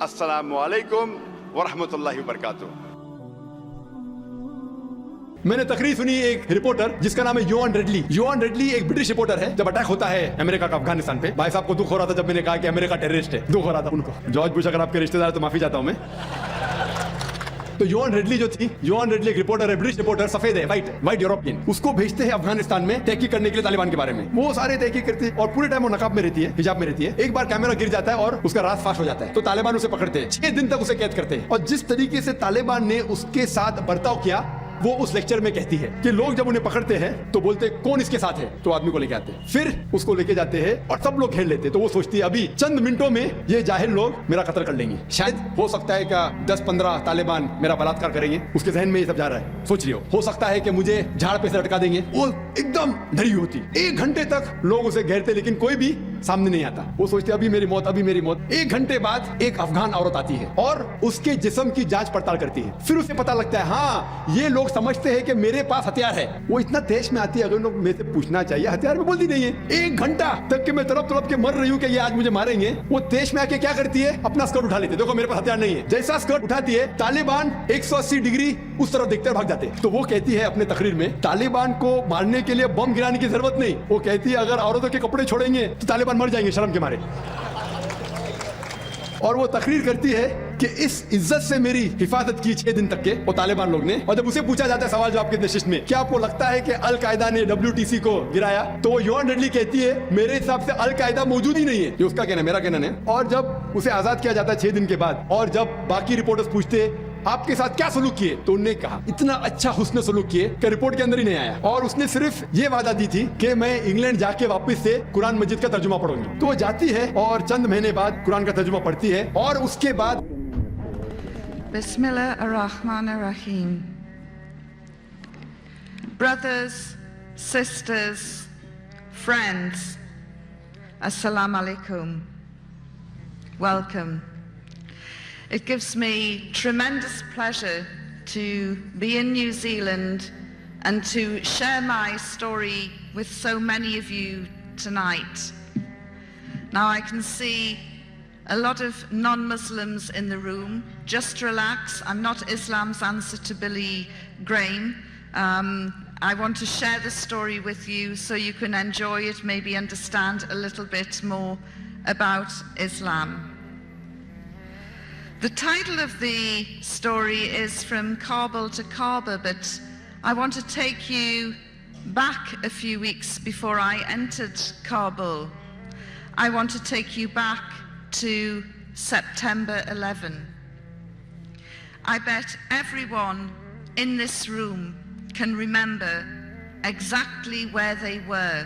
अस्सलामु अलैकुम व रहमतुल्लाहि व बरकातुहू। मैंने तकरीर सुनी एक रिपोर्टर जिसका नाम है योवन रिडली। योवन रिडली एक ब्रिटिश रिपोर्टर है। जब अटैक होता है अमेरिका का अफगानिस्तान पे, भाई साहब को दुख हो रहा था जब मैंने कहा कि अमेरिका टेररिस्ट है। दुख हो रहा था उनको। जॉर्ज बुश अगर आपके रिश्तेदार तो माफी चाहता हूं मैं। तो योवन रिडली जो थी, योवन रिडली एक रिपोर्टर है, ब्रिटिश रिपोर्टर, सफेद है, व्हाइट यूरोपियन। उसको भेजते हैं अफगानिस्तान में तहकीक करने के लिए तालिबान के बारे में। वो सारे तहकीक करती है और पूरे टाइम वो नकाब में रहती है, हिजाब में रहती है। एक बार कैमरा गिर जाता है और उसका राज फाश हो जाता है, तो तालिबान उसे पकड़ते हैं, 6 दिन तक उसे कैद करते हैं। और जिस तरीके से तालिबान ने उसके साथ बर्ताव किया, वो उस लेक्चर में कहती है कि लोग जब उन्हें पकड़ते हैं तो बोलते हैं कौन इसके साथ है, तो आदमी को लेके आते हैं, फिर उसको लेके जाते हैं और सब लोग घेर लेते हैं। तो वो सोचती है अभी चंद मिनटों में ये जाहिल लोग मेरा कत्ल कर लेंगे। शायद हो सकता है कि 10-15 तालिबान मेरा बलात्कार करेंगे, उसके जहन में ये सब जा रहा है। सोच रही हो सकता है कि मुझे झाड़ पे से लटका देंगे। वो एकदम डरी होती, 1 घंटे तक लोग उसे घेरते लेकिन कोई भी सामने नहीं आता। वो सोचते अभी मेरी मौत, अभी मेरी मौत। 1 घंटे बाद एक अफगान औरत आती है और उसके जिस्म की जांच पड़ताल करती है। फिर उसे पता लगता है हाँ ये लोग समझते हैं कि मेरे पास हथियार है। वो इतना तेज में आती है, अगर लोग मेरे से पूछना चाहिए हथियार में बोलती नहीं है। 1 घंटा तक के मैं तड़प के मर रही हूँ कि ये आज मुझे मारेंगे। वो तेज में आके क्या करती है, अपना स्कर्ट उठा लेती है, देखो मेरे पास हथियार नहीं है। जैसा स्कर्ट उठाती है तालिबान 180 डिग्री उस तरफ देखते भाग जाते हैं। तो वो कहती है अपने तकरीर में तालिबान को मारने के लिए बम गिराने की जरूरत नहीं। वो कहती है अगर औरतों के कपड़े छोड़ेंगे तो तालिबान मर जाएंगे शर्म के मारे। और वो तकरीर करती है कि इस इज्जत से मेरी हिफाजत की 6 दिन तक के वो तालिबान लोग ने। और जब उसे पूछा जाता है सवाल जवाब के नशिस्त में क्या आपको लगता है कि अल कायदा ने WTC को गिराया, तो वो योवन रिडली कहती है मेरे हिसाब से अल कायदा मौजूद ही नहीं है। ये उसका कहना है, मेरा कहना नहीं। और जब उसे आजाद किया जाता है 6 दिन के बाद, और जब बाकी रिपोर्टर्स पूछते आपके साथ क्या सलूक किए, तो उन्होंने कहा इतना अच्छा हुस्न सलूक किए कि रिपोर्ट के अंदर ही नहीं आया। और उसने सिर्फ ये वादा दी थी कि मैं इंग्लैंड जाके वापस से कुरान मजिद का तर्जुमा पढ़ूंगी। तो वो जाती है और चंद महीने बाद कुरान का तर्जुमा पढ़ती है। और उसके बाद बिस्मिल्लाह ar-Rahman ar-Rahim. Brothers, sisters, friends, Assalamu alaikum. Welcome. It gives me tremendous pleasure to be in New Zealand and to share my story with so many of you tonight. Now I can see a lot of non-Muslims in the room. Just relax, I'm not Islam's answer to Billy Graham. I want to share the story with you so you can enjoy it, maybe understand a little bit more about Islam. The title of the story is From Kabul to Kaaba, but I want to take you back a few weeks before I entered Kabul. I want to take you back to September 11. I bet everyone in this room can remember exactly where they were,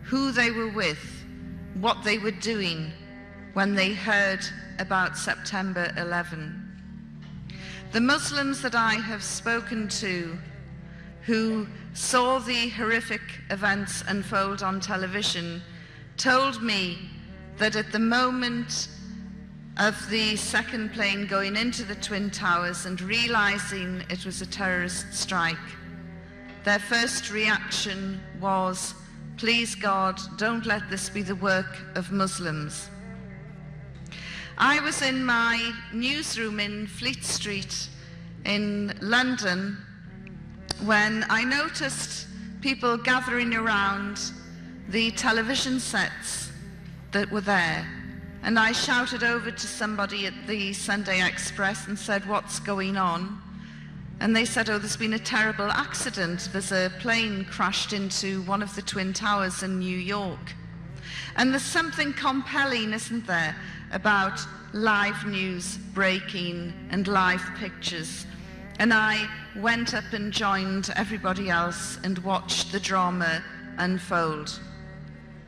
who they were with, what they were doing when they heard about September 11. The Muslims that I have spoken to who saw the horrific events unfold on television told me that at the moment of the second plane going into the Twin Towers and realizing it was a terrorist strike, their first reaction was, please God, don't let this be the work of Muslims. I was in my newsroom in Fleet Street in London when I noticed people gathering around the television sets that were there. And I shouted over to somebody at the Sunday Express and said, what's going on? And they said, oh, there's been a terrible accident. There's a plane crashed into one of the Twin Towers in New York. And there's something compelling, isn't there, about live news breaking and live pictures. And I went up and joined everybody else and watched the drama unfold.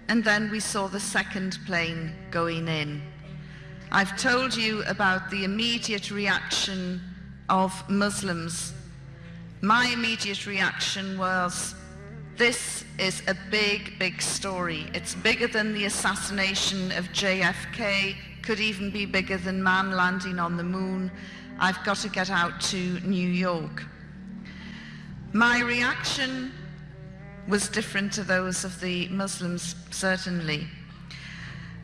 And then we saw the second plane going in. I've told you about the immediate reaction of Muslims. My immediate reaction was, this is a big, big story. It's bigger than the assassination of JFK, could even be bigger than man landing on the moon. I've got to get out to New York. My reaction was different to those of the Muslims, certainly.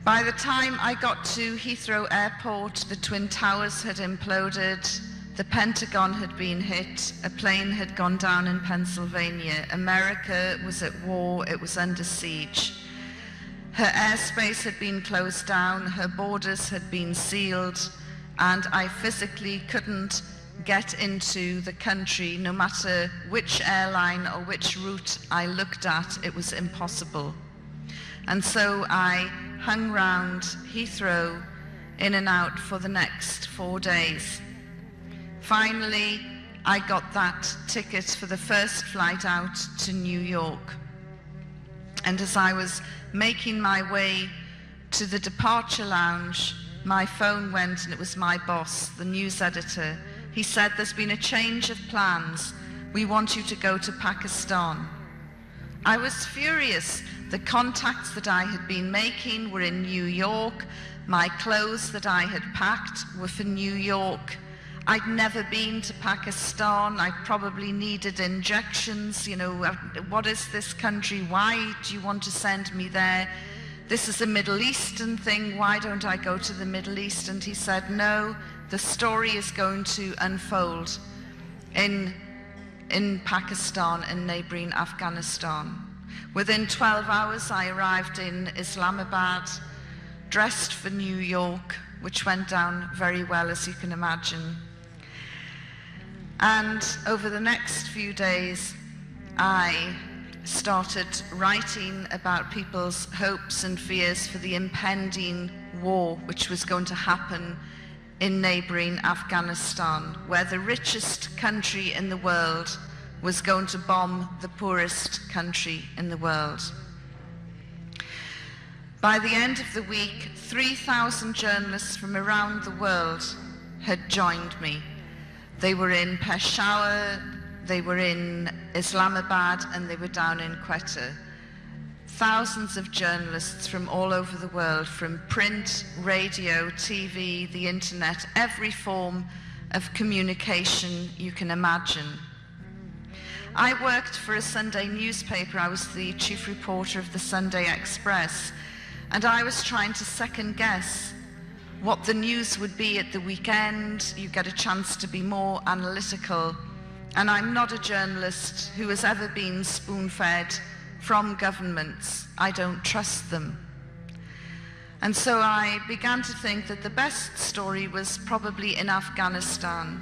By the time I got to Heathrow Airport, the Twin Towers had imploded, the Pentagon had been hit, a plane had gone down in Pennsylvania, America was at war, it was under siege. Her airspace had been closed down, her borders had been sealed, and I physically couldn't get into the country. No matter which airline or which route I looked at, it was impossible. And so I hung round Heathrow in and out for the next 4 days. Finally, I got that ticket for the first flight out to New York. And as I was making my way to the departure lounge, my phone went, and it was my boss, the news editor. He said, "There's been a change of plans. We want you to go to Pakistan." I was furious. The contacts that I had been making were in New York. My clothes that I had packed were for New York. I'd never been to Pakistan. I probably needed injections. You know, what is this country? Why do you want to send me there? This is a Middle Eastern thing. Why don't I go to the Middle East? And he said, no, the story is going to unfold in Pakistan and neighboring Afghanistan. Within 12 hours, I arrived in Islamabad, dressed for New York, which went down very well, as you can imagine. And over the next few days, I started writing about people's hopes and fears for the impending war which was going to happen in neighboring Afghanistan, where the richest country in the world was going to bomb the poorest country in the world. By the end of the week, 3,000 journalists from around the world had joined me. They were in Peshawar, they were in Islamabad, and they were down in Quetta. Thousands of journalists from all over the world, from print, radio, TV, the internet, every form of communication you can imagine. I worked for a Sunday newspaper. I was the chief reporter of the Sunday Express, and I was trying to second guess what the news would be at the weekend. You get a chance to be more analytical. And I'm not a journalist who has ever been spoon-fed from governments. I don't trust them. And so I began to think that the best story was probably in Afghanistan.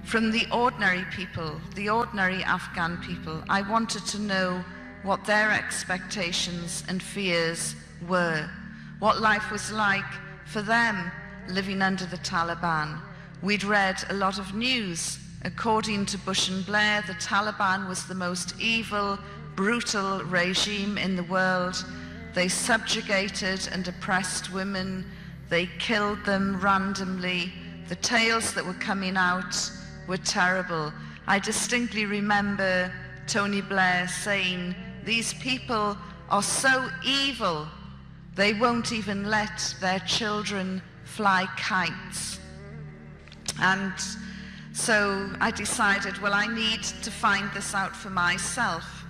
From the ordinary people, the ordinary Afghan people, I wanted to know what their expectations and fears were, what life was like for them living under the Taliban. We'd read a lot of news. According to Bush and Blair, the Taliban was the most evil, brutal regime in the world. They subjugated and oppressed women. They killed them randomly. The tales that were coming out were terrible. I distinctly remember Tony Blair saying, "These people are so evil, they won't even let their children fly kites." And so I decided, well, I need to find this out for myself.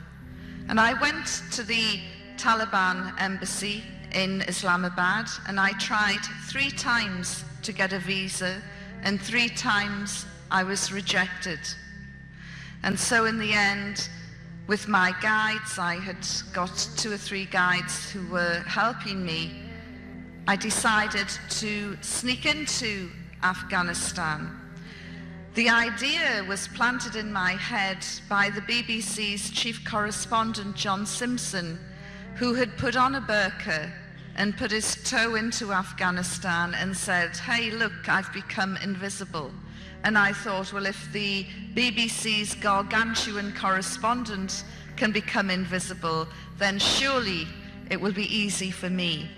And I went to the Taliban embassy in Islamabad, and I tried 3 times to get a visa, and 3 times I was rejected. And so in the end, with my guides, I had got 2 or 3 guides who were helping me, I decided to sneak into Afghanistan. The idea was planted in my head by the BBC's chief correspondent, John Simpson, who had put on a burqa and put his toe into Afghanistan and said, "Hey, look, I've become invisible." And I thought, well, if the BBC's gargantuan correspondent can become invisible, then surely it will be easy for me.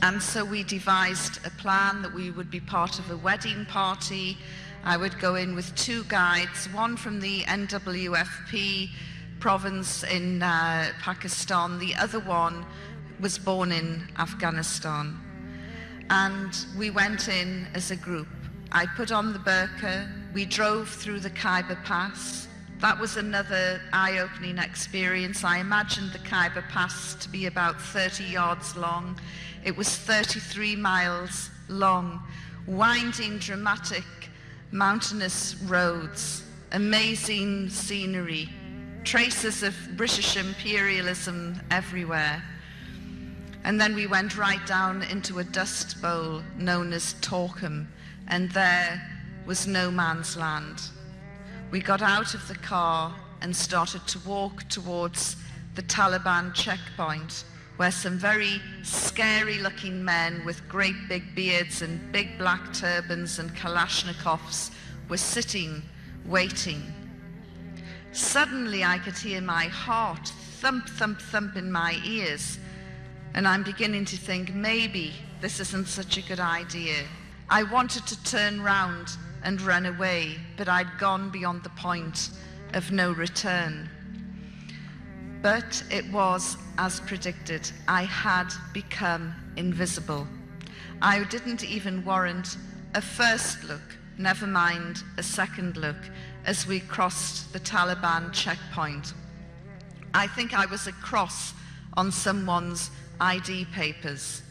And so we devised a plan that we would be part of a wedding party. I would go in with 2 guides, one from the NWFP province in Pakistan, the other one was born in Afghanistan. And we went in as a group. I put on the burqa, we drove through the Khyber Pass, That was another eye-opening experience. I imagined the Khyber Pass to be about 30 yards long. It was 33 miles long, winding, dramatic, mountainous roads, amazing scenery, traces of British imperialism everywhere. And then we went right down into a dust bowl known as Torkham, and there was no man's land. We got out of the car and started to walk towards the Taliban checkpoint, where some very scary-looking men with great big beards and big black turbans and Kalashnikovs were sitting, waiting. Suddenly I could hear my heart thump, thump, thump in my ears, and I'm beginning to think maybe this isn't such a good idea. I wanted to turn round and run away, but I'd gone beyond the point of no return. But it was as predicted. I had become invisible. I didn't even warrant a first look, never mind a second look, as we crossed the Taliban checkpoint. I think I was a cross on someone's ID papers.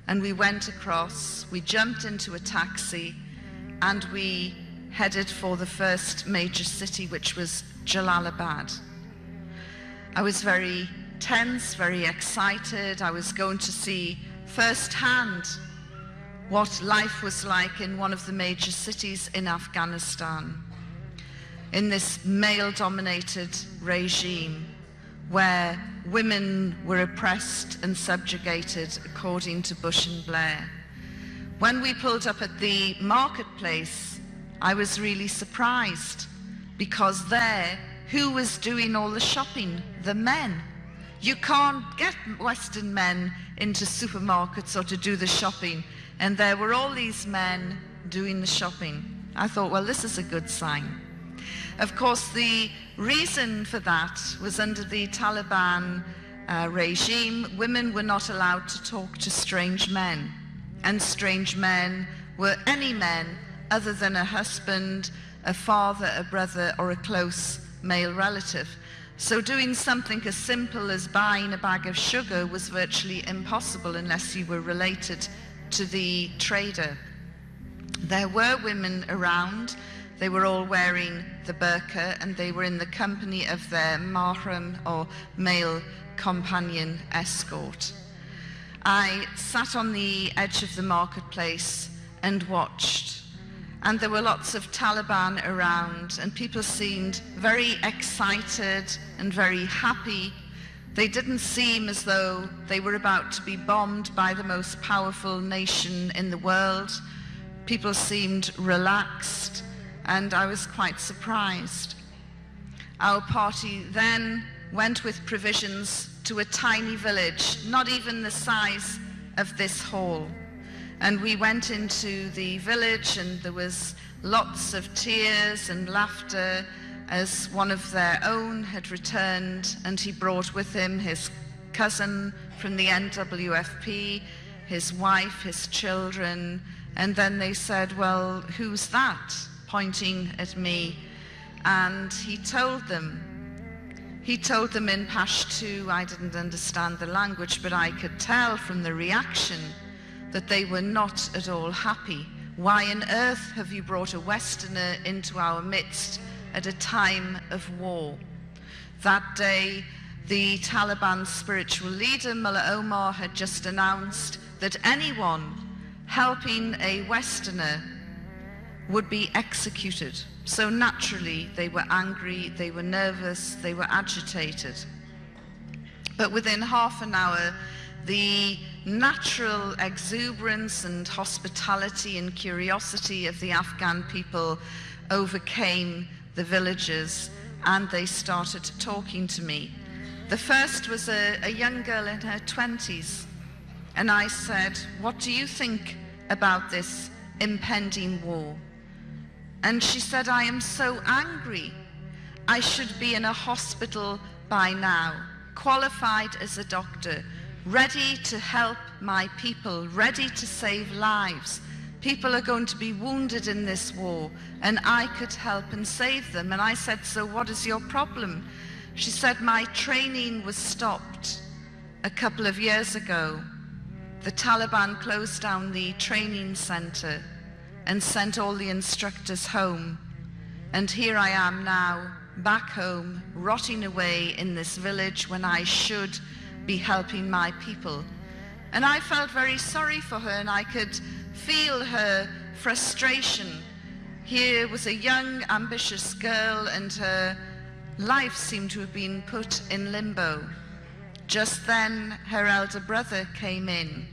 And we went across, we jumped into a taxi, and we headed for the first major city, which was Jalalabad. I was very tense, very excited. I was going to see firsthand what life was like in one of the major cities in Afghanistan, in this male-dominated regime where women were oppressed and subjugated according to Bush and Blair. When we pulled up at the marketplace, I was really surprised, because there, who was doing all the shopping? The men. You can't get Western men into supermarkets or to do the shopping, and there were all these men doing the shopping. I thought, well, this is a good sign. Of course, the reason for that was under the Taliban regime, women were not allowed to talk to strange men. And strange men were any men other than a husband, a father, a brother, or a close male relative. So doing something as simple as buying a bag of sugar was virtually impossible unless you were related to the trader. There were women around. They were all wearing the burqa, and they were in the company of their mahram, or male companion escort. I sat on the edge of the marketplace and watched, and there were lots of Taliban around, and people seemed very excited and very happy. They didn't seem as though they were about to be bombed by the most powerful nation in the world. People seemed relaxed, and I was quite surprised. Our party then went with provisions to a tiny village, not even the size of this hall. And we went into the village, and there was lots of tears and laughter as one of their own had returned, and he brought with him his cousin from the NWFP, his wife, his children. And then they said, well, who's that? Pointing at me. And he told them in Pashto. I didn't understand the language, but I could tell from the reaction that they were not at all happy. Why on earth have you brought a Westerner into our midst at a time of war? That day, the Taliban spiritual leader, Mullah Omar, had just announced that anyone helping a Westerner would be executed. So naturally, they were angry, they were nervous, they were agitated. But within half an hour, the natural exuberance and hospitality and curiosity of the Afghan people overcame the villagers, and they started talking to me. The first was a young girl in her 20s, and I said, what do you think about this impending war? And she said, I am so angry. I should be in a hospital by now, qualified as a doctor, ready to help my people, ready to save lives. People are going to be wounded in this war, and I could help and save them. And I said, so what is your problem? She said, my training was stopped a couple of years ago. The Taliban closed down the training center and sent all the instructors home. And here I am now, back home, rotting away in this village when I should be helping my people. And I felt very sorry for her, and I could feel her frustration. Here was a young, ambitious girl, and her life seemed to have been put in limbo. Just then, her elder brother came in,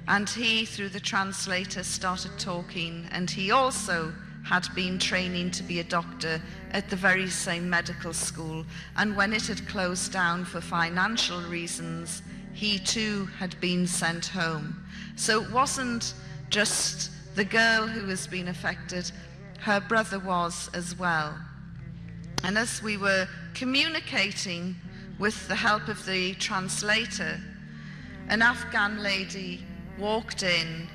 and he, through the translator, started talking, and he also had been training to be a doctor at the very same medical school, and when it had closed down for financial reasons, he too had been sent home. So it wasn't just the girl who was being affected, her brother was as well. And as we were communicating with the help of the translator, an Afghan lady walked in,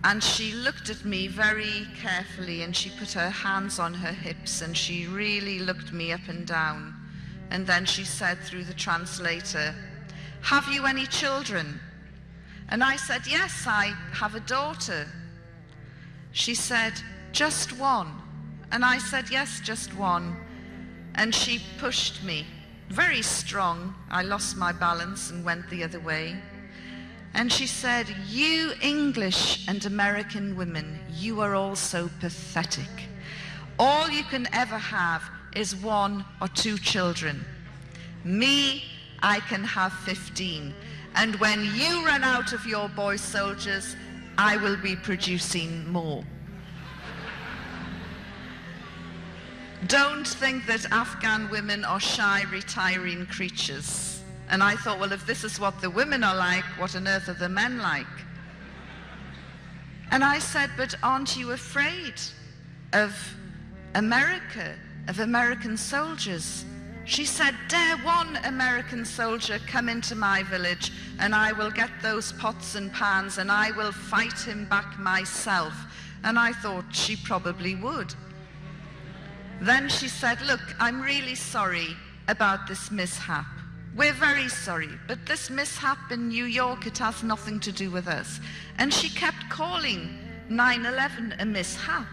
and she looked at me very carefully, and she put her hands on her hips, and she really looked me up and down. And then she said through the translator, "Have you any children?" And I said, "Yes, I have a daughter." She said, "Just one?" And I said, "Yes, just one." And she pushed me, very strong. I lost my balance and went the other way. And she said, "You English and American women, you are all so pathetic. All you can ever have is 1 or 2 children. Me, I can have 15. And when you run out of your boy soldiers, I will be producing more." Don't think that Afghan women are shy, retiring creatures. And I thought, well, if this is what the women are like, what on earth are the men like? And I said, "But aren't you afraid of America, of American soldiers?" She said, "Dare one American soldier come into my village, and I will get those pots and pans, and I will fight him back myself." And I thought she probably would. Then she said, "Look, I'm really sorry about this mishap. We're very sorry, but this mishap in New York, it has nothing to do with us." And she kept calling 9/11 a mishap.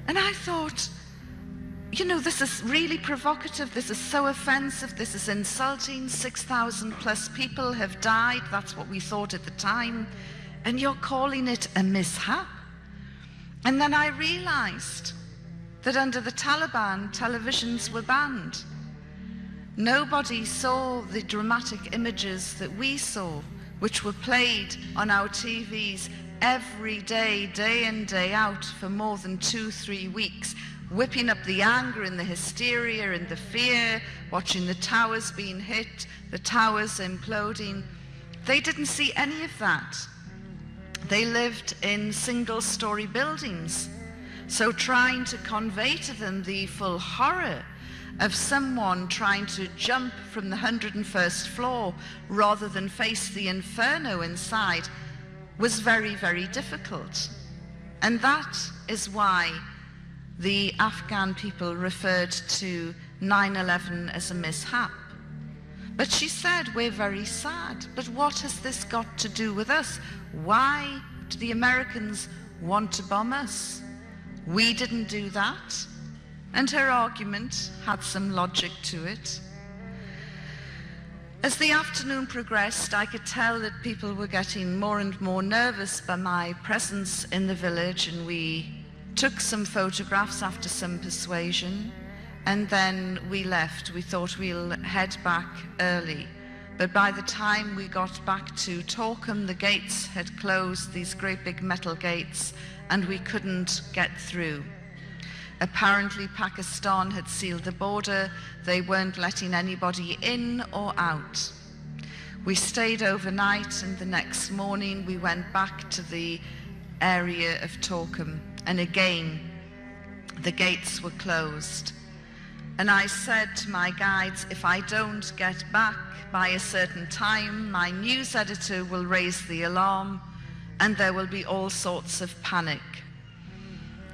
And I thought, you know, this is really provocative, this is so offensive, this is insulting. 6,000 plus people have died, that's what we thought at the time, and you're calling it a mishap? And then I realized that under the Taliban, televisions were banned. Nobody saw the dramatic images that we saw, which were played on our TVs every day, day in, day out, for more than 2-3 weeks, whipping up the anger and the hysteria and the fear, watching the towers being hit, the towers imploding. They didn't see any of that. They lived in single-story buildings. So trying to convey to them the full horror of someone trying to jump from the 101st floor rather than face the inferno inside was very, very difficult. And that is why the Afghan people referred to 9/11 as a mishap. But she said, "We're very sad. But what has this got to do with us? Why do the Americans want to bomb us? We didn't do that." And her argument had some logic to it. As the afternoon progressed, I could tell that people were getting more and more nervous by my presence in the village, and we took some photographs after some persuasion, and then we left. We thought we'll head back early. But by the time we got back to Torkham, the gates had closed, these great big metal gates, and we couldn't get through. Apparently Pakistan had sealed the border. They weren't letting anybody in or out. We stayed overnight, and the next morning we went back to the area of Torkham, and again the gates were closed. And I said to my guides, if I don't get back by a certain time, my news editor will raise the alarm, and there will be all sorts of panic.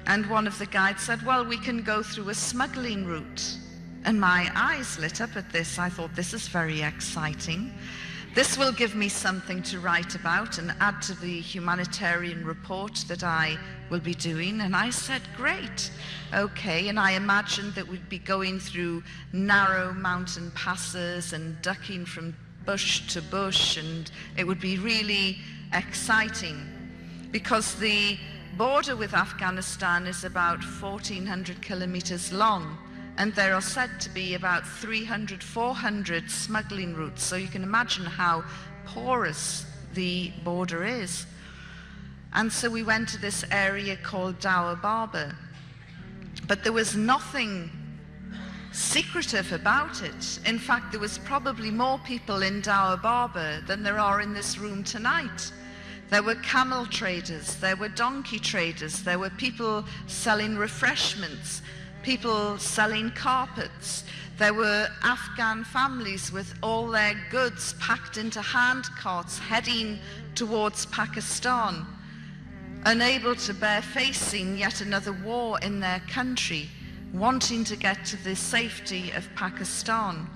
And one of the guides said, well, we can go through a smuggling route. And my eyes lit up at this. I thought, this is very exciting. This will give me something to write about and add to the humanitarian report that I will be doing. And I said, great, okay. And I imagined that we'd be going through narrow mountain passes and ducking from bush to bush, and it would be really exciting because the border with Afghanistan is about 1,400 kilometers long. And there are said to be about 300, 400 smuggling routes. So you can imagine how porous the border is. And so we went to this area called Dowa Barber. But there was nothing secretive about it. In fact, there was probably more people in Dowa Barber than there are in this room tonight. There were camel traders, there were donkey traders, there were people selling refreshments, people selling carpets. There were Afghan families with all their goods packed into hand carts heading towards Pakistan, unable to bear facing yet another war in their country, wanting to get to the safety of Pakistan.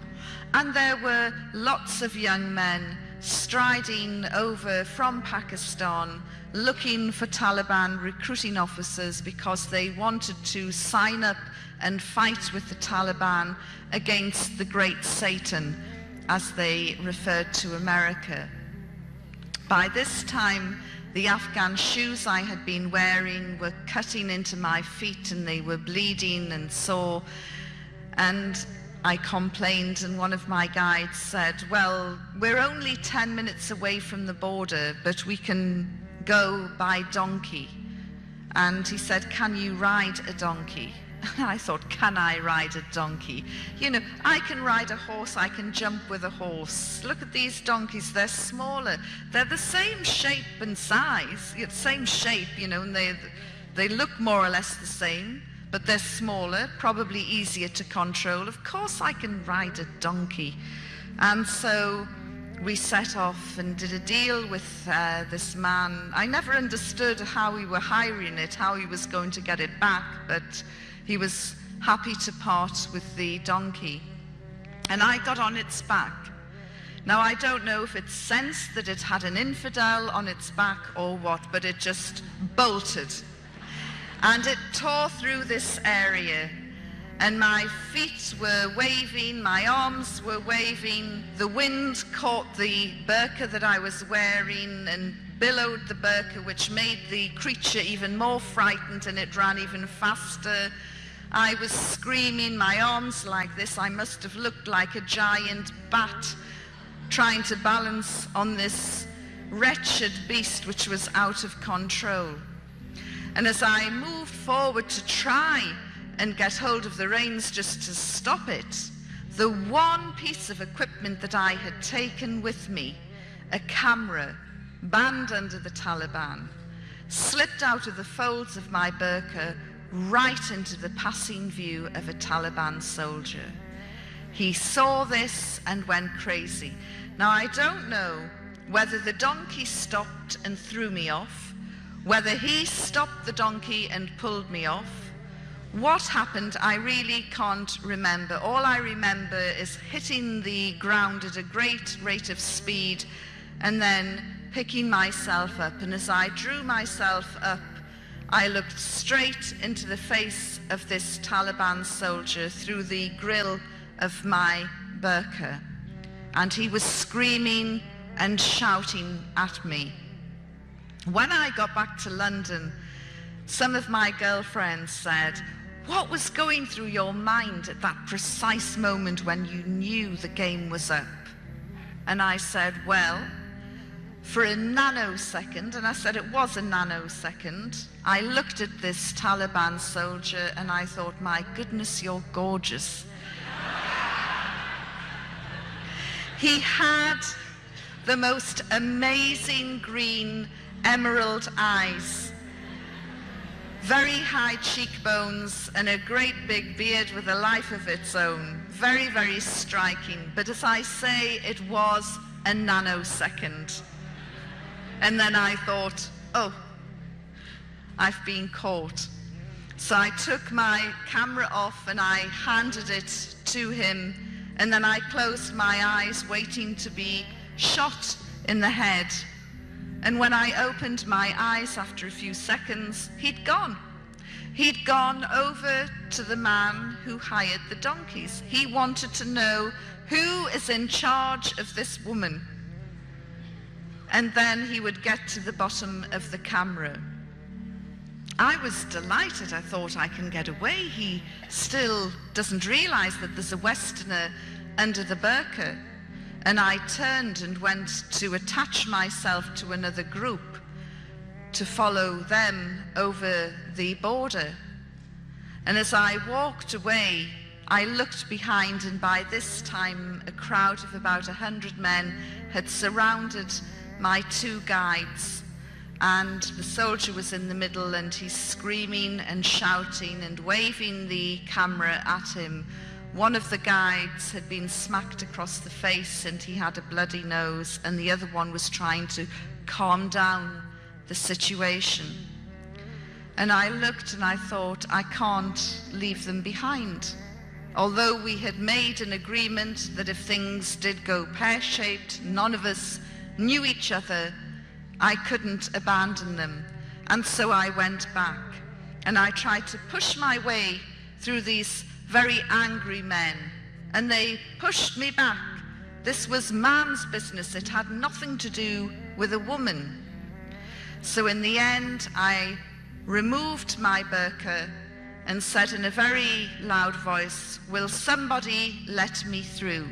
And there were lots of young men striding over from Pakistan, looking for Taliban recruiting officers because they wanted to sign up and fight with the Taliban against the Great Satan, as they referred to America. By this time, the Afghan shoes I had been wearing were cutting into my feet and they were bleeding and sore. And I complained, and one of my guides said, well, we're only 10 minutes away from the border, but we can go by donkey. And he said, can you ride a donkey? And I thought, can I ride a donkey? You know, I can ride a horse, I can jump with a horse. Look at these donkeys, they're smaller. They're the same shape and size, same shape, you know, and they look more or less the same, but they're smaller, probably easier to control. Of course I can ride a donkey. And so we set off and did a deal with this man. I never understood how we were hiring it, how he was going to get it back, but he was happy to part with the donkey. And I got on its back. Now, I don't know if it sensed that it had an infidel on its back or what, but it just bolted. And it tore through this area. And my feet were waving, my arms were waving. The wind caught the burqa that I was wearing and billowed the burqa, which made the creature even more frightened, and it ran even faster. I was screaming, my arms like this. I must have looked like a giant bat trying to balance on this wretched beast which was out of control. And as I moved forward to try and get hold of the reins just to stop it, the one piece of equipment that I had taken with me, a camera banned under the Taliban, slipped out of the folds of my burqa right into the passing view of a Taliban soldier. He saw this and went crazy. Now, I don't know whether the donkey stopped and threw me off, whether he stopped the donkey and pulled me off. What happened, I really can't remember. All I remember is hitting the ground at a great rate of speed and then picking myself up. And as I drew myself up, I looked straight into the face of this Taliban soldier through the grill of my burqa. And he was screaming and shouting at me. When I got back to London, some of my girlfriends said, what was going through your mind at that precise moment when you knew the game was up? And I said, well, for a nanosecond, and I said it was a nanosecond, I looked at this Taliban soldier and I thought, my goodness, you're gorgeous. He had the most amazing green emerald eyes, very high cheekbones, and a great big beard with a life of its own. Very, very striking. But as I say, it was a nanosecond. And then I thought, oh, I've been caught. So I took my camera off and I handed it to him, and then I closed my eyes, waiting to be shot in the head. And when I opened my eyes after a few seconds, he'd gone. He'd gone over to the man who hired the donkeys. He wanted to know who is in charge of this woman. And then he would get to the bottom of the camera. I was delighted. I thought, I can get away. He still doesn't realize that there's a Westerner under the burqa. And I turned and went to attach myself to another group to follow them over the border. And as I walked away, I looked behind, and by this time a crowd of about 100 men had surrounded my two guides, and the soldier was in the middle, and he's screaming and shouting and waving the camera at him. One of the guides had been smacked across the face and he had a bloody nose, and the other one was trying to calm down the situation. And I looked and I thought, I can't leave them behind. Although we had made an agreement that if things did go pear-shaped, none of us knew each other, I couldn't abandon them. And so I went back and I tried to push my way through these very angry men, and they pushed me back. This was man's business. It had nothing to do with a woman. So in the end, I removed my burqa and said in a very loud voice, "Will somebody let me through?"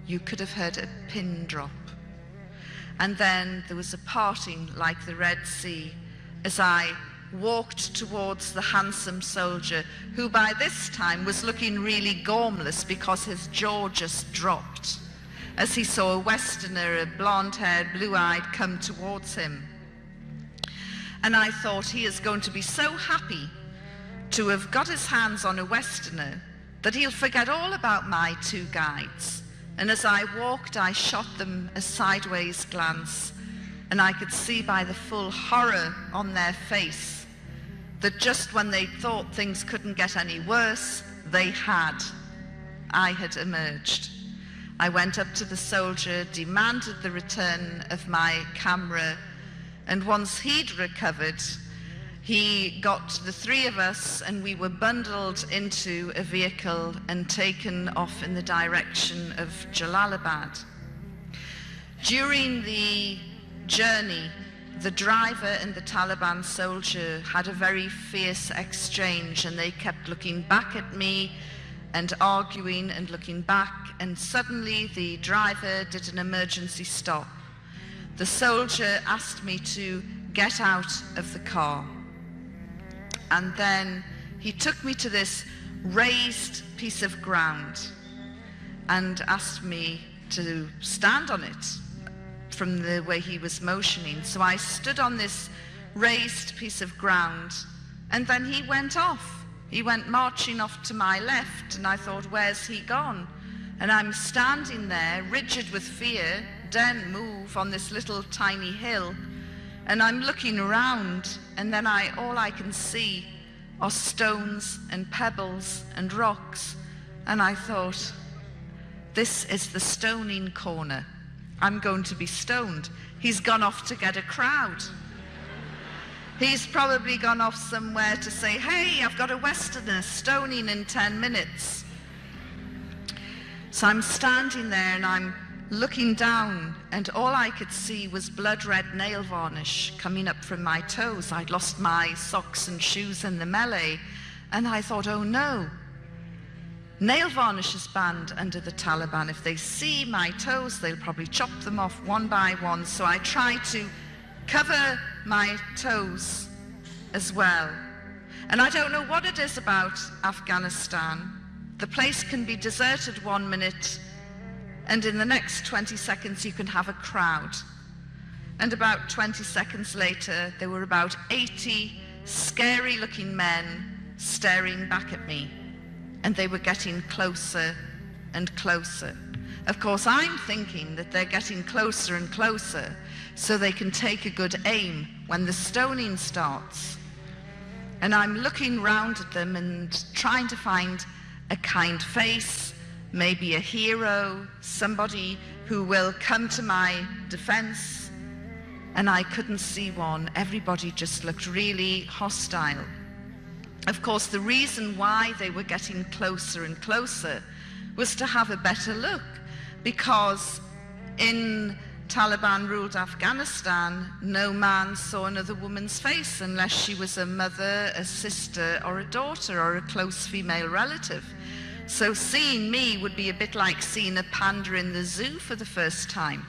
You could have heard a pin drop. And then there was a parting like the Red Sea as I walked towards the handsome soldier, who by this time was looking really gormless because his jaw just dropped as he saw a Westerner, a blonde-haired, blue-eyed, come towards him. And I thought, he is going to be so happy to have got his hands on a Westerner that he'll forget all about my two guides. And as I walked, I shot them a sideways glance, and I could see by the full horror on their face that just when they thought things couldn't get any worse, they had. I had emerged. I went up to the soldier, demanded the return of my camera, and once he'd recovered, he got the three of us and we were bundled into a vehicle and taken off in the direction of Jalalabad. During the journey, the driver and the Taliban soldier had a very fierce exchange, and they kept looking back at me and arguing and looking back, and suddenly the driver did an emergency stop. The soldier asked me to get out of the car, and then he took me to this raised piece of ground and asked me to stand on it from the way he was motioning. So I stood on this raised piece of ground, and then he went off. He went marching off to my left, and I thought, where's he gone? And I'm standing there, rigid with fear, daren't move on this little tiny hill, and I'm looking around, and then all I can see are stones and pebbles and rocks, and I thought, this is the stoning corner. I'm going to be stoned. He's gone off to get a crowd. He's probably gone off somewhere to say, hey, I've got a Westerner stoning in 10 minutes. So I'm standing there and I'm looking down, and all I could see was blood-red nail varnish coming up from my toes. I'd lost my socks and shoes in the melee, and I thought, oh no. Nail varnish is banned under the Taliban. If they see my toes, they'll probably chop them off one by one. So I tried to cover my toes as well. And I don't know what it is about Afghanistan. The place can be deserted 1 minute, and in the next 20 seconds you can have a crowd. And about 20 seconds later, there were about 80 scary-looking men staring back at me. And they were getting closer and closer. Of course, I'm thinking that they're getting closer and closer so they can take a good aim when the stoning starts. And I'm looking round at them and trying to find a kind face, maybe a hero, somebody who will come to my defense. And I couldn't see one. Everybody just looked really hostile. Of course, the reason why they were getting closer and closer was to have a better look, because in Taliban-ruled Afghanistan, no man saw another woman's face unless she was a mother, a sister, or a daughter, or a close female relative. So seeing me would be a bit like seeing a panda in the zoo for the first time.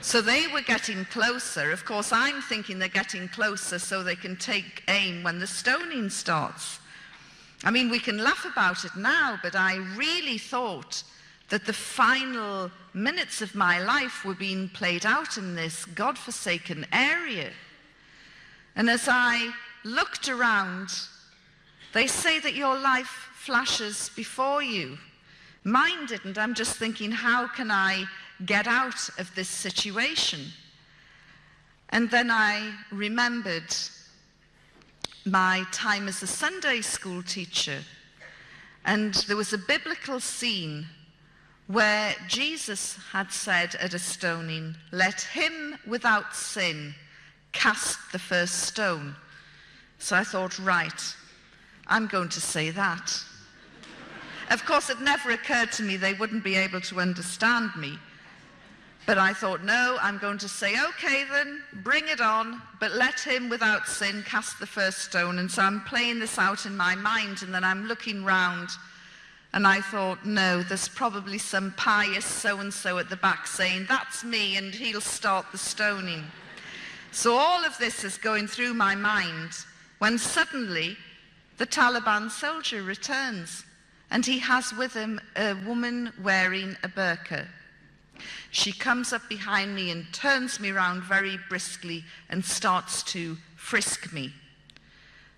So they were getting closer. Of course, I'm thinking they're getting closer so they can take aim when the stoning starts. I mean, we can laugh about it now, but I really thought that the final minutes of my life were being played out in this godforsaken area. And as I looked around, they say that your life flashes before you. Mine didn't. I'm just thinking, how can I get out of this situation? And then I remembered my time as a Sunday school teacher, and there was a biblical scene where Jesus had said at a stoning, "Let him without sin cast the first stone." So I thought, right, I'm going to say that. Of course, it never occurred to me they wouldn't be able to understand me. But I thought, no, I'm going to say, okay then, bring it on, but let him without sin cast the first stone. And so I'm playing this out in my mind, and then I'm looking round, and I thought, no, there's probably some pious so-and-so at the back saying, that's me, and he'll start the stoning. So all of this is going through my mind when suddenly the Taliban soldier returns, and he has with him a woman wearing a burqa. She comes up behind me and turns me around very briskly and starts to frisk me.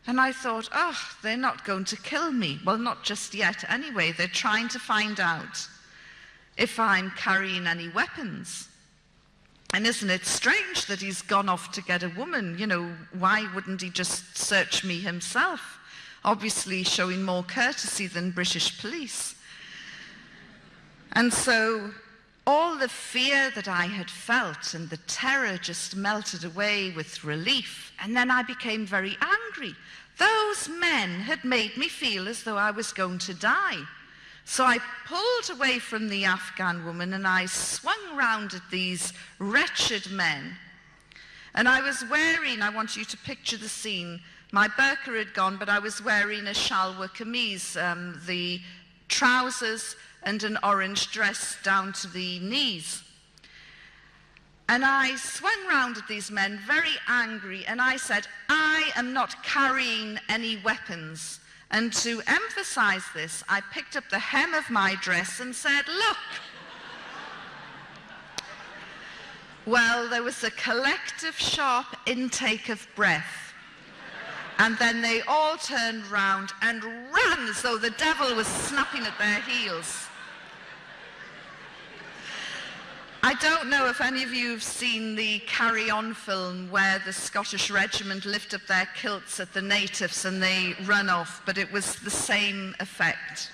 And I thought, oh, they're not going to kill me. Well, not just yet anyway. They're trying to find out if I'm carrying any weapons. And isn't it strange that he's gone off to get a woman? You know, why wouldn't he just search me himself? Obviously showing more courtesy than British police. And so all the fear that I had felt and the terror just melted away with relief. And then I became very angry. Those men had made me feel as though I was going to die. So I pulled away from the Afghan woman and I swung round at these wretched men. And I was wearing, I want you to picture the scene, my burqa had gone, but I was wearing a shalwar kameez, the trousers and an orange dress down to the knees. And I swung round at these men, very angry, and I said, I am not carrying any weapons. And to emphasize this, I picked up the hem of my dress and said, look. Well, there was a collective sharp intake of breath. And then they all turned round and ran as though the devil was snapping at their heels. I don't know if any of you have seen the Carry On film where the Scottish regiment lift up their kilts at the natives and they run off, but it was the same effect.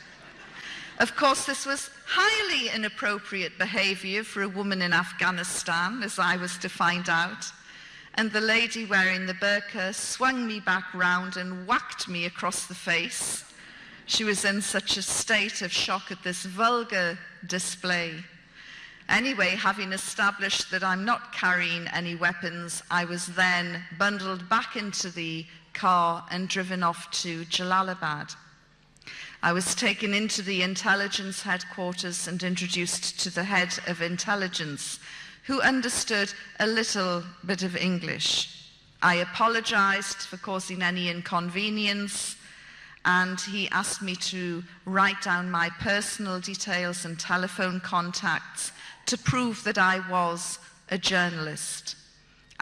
Of course, this was highly inappropriate behavior for a woman in Afghanistan, as I was to find out. And the lady wearing the burqa swung me back round and whacked me across the face. She was in such a state of shock at this vulgar display. Anyway, having established that I'm not carrying any weapons, I was then bundled back into the car and driven off to Jalalabad. I was taken into the intelligence headquarters and introduced to the head of intelligence, who understood a little bit of English. I apologized for causing any inconvenience, and he asked me to write down my personal details and telephone contacts to prove that I was a journalist.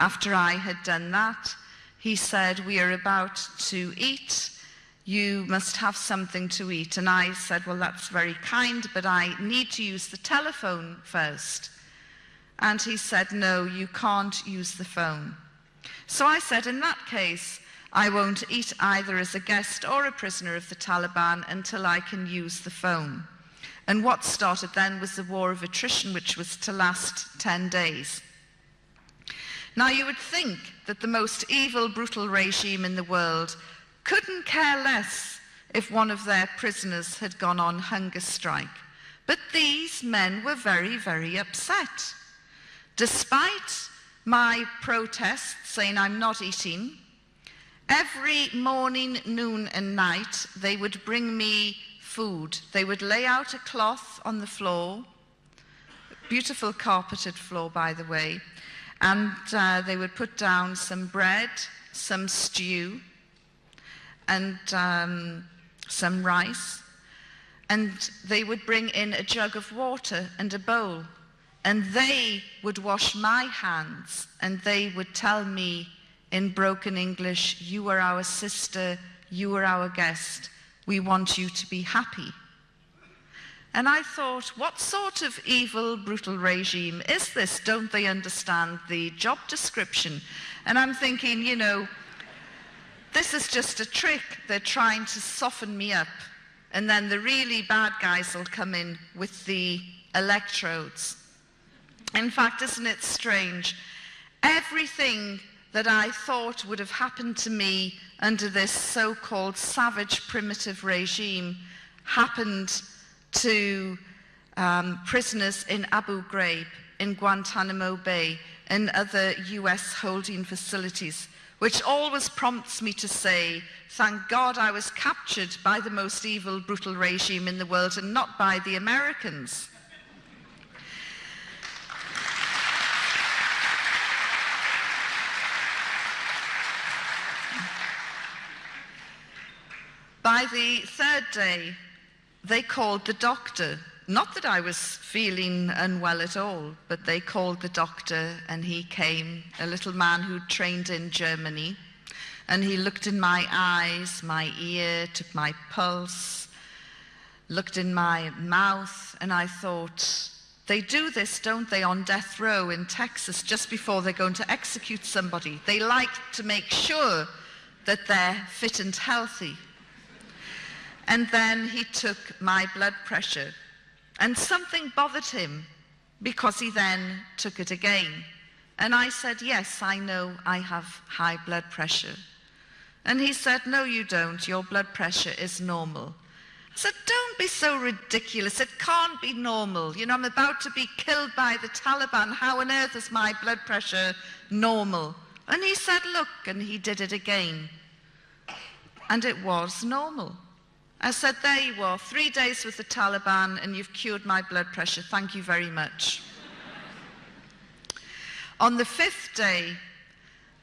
After I had done that, he said, we are about to eat. You must have something to eat. And I said, well, that's very kind, but I need to use the telephone first. And he said, no, you can't use the phone. So I said, in that case, I won't eat either as a guest or a prisoner of the Taliban until I can use the phone. And what started then was the war of attrition, which was to last 10 days. Now, you would think that the most evil, brutal regime in the world couldn't care less if one of their prisoners had gone on hunger strike. But these men were very, very upset. Despite my protests saying I'm not eating, every morning, noon and night, they would bring me food. They would lay out a cloth on the floor, beautiful carpeted floor, by the way, and they would put down some bread, some stew, and some rice, and they would bring in a jug of water and a bowl, and they would wash my hands, and they would tell me in broken English, you are our sister, you are our guest, we want you to be happy. And I thought, what sort of evil, brutal regime is this? Don't they understand the job description? And I'm thinking, you know, this is just a trick. They're trying to soften me up. And then the really bad guys will come in with the electrodes. In fact, isn't it strange? Everything that I thought would have happened to me under this so-called savage primitive regime happened to prisoners in Abu Ghraib, in Guantanamo Bay, and other US holding facilities, which always prompts me to say, thank God I was captured by the most evil, brutal regime in the world and not by the Americans. By the third day, they called the doctor. Not that I was feeling unwell at all, but they called the doctor and he came, a little man who trained in Germany, and he looked in my eyes, my ear, took my pulse, looked in my mouth, and I thought, they do this, don't they, on death row in Texas just before they're going to execute somebody. They like to make sure that they're fit and healthy. And then he took my blood pressure, and something bothered him because he then took it again. And I said, yes, I know I have high blood pressure. And he said, no, you don't. Your blood pressure is normal. I said, don't be so ridiculous. It can't be normal. You know, I'm about to be killed by the Taliban. How on earth is my blood pressure normal? And he said, look, and he did it again. And it was normal. I said, there you are, 3 days with the Taliban and you've cured my blood pressure. Thank you very much. On the 5th day,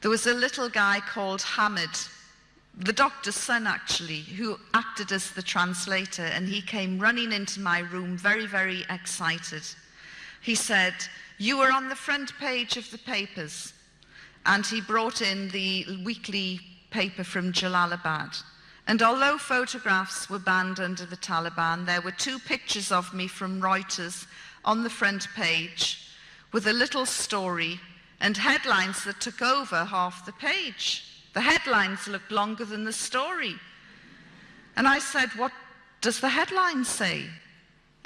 there was a little guy called Hamid, the doctor's son actually, who acted as the translator, and he came running into my room very, very excited. He said, you were on the front page of the papers. And he brought in the weekly paper from Jalalabad. And although photographs were banned under the Taliban, there were 2 pictures of me from Reuters on the front page with a little story and headlines that took over half the page. The headlines looked longer than the story. And I said, what does the headline say?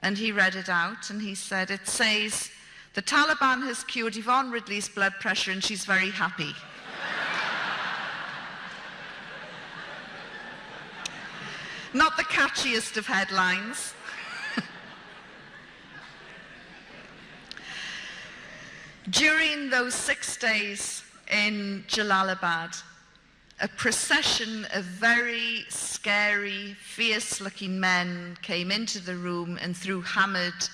And he read it out and he said, it says, the Taliban has cured Yvonne Ridley's blood pressure and she's very happy. Not the catchiest of headlines. During those 6 days in Jalalabad, a procession of very scary, fierce-looking men came into the room and through Hamid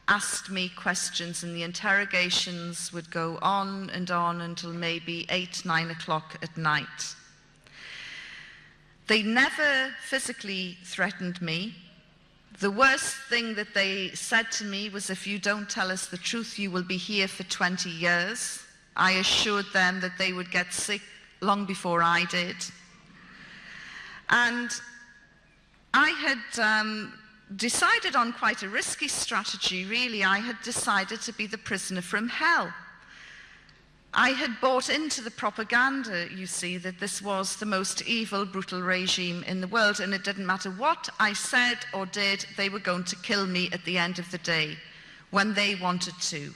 asked me questions, and the interrogations would go on until maybe 8, 9 o'clock at night. They never physically threatened me. The worst thing that they said to me was, if you don't tell us the truth, you will be here for 20 years. I assured them that they would get sick long before I did. And I had decided on quite a risky strategy, really. I had decided to be the prisoner from hell. I had bought into the propaganda, you see, that this was the most evil, brutal regime in the world, and it didn't matter what I said or did, they were going to kill me at the end of the day, when they wanted to.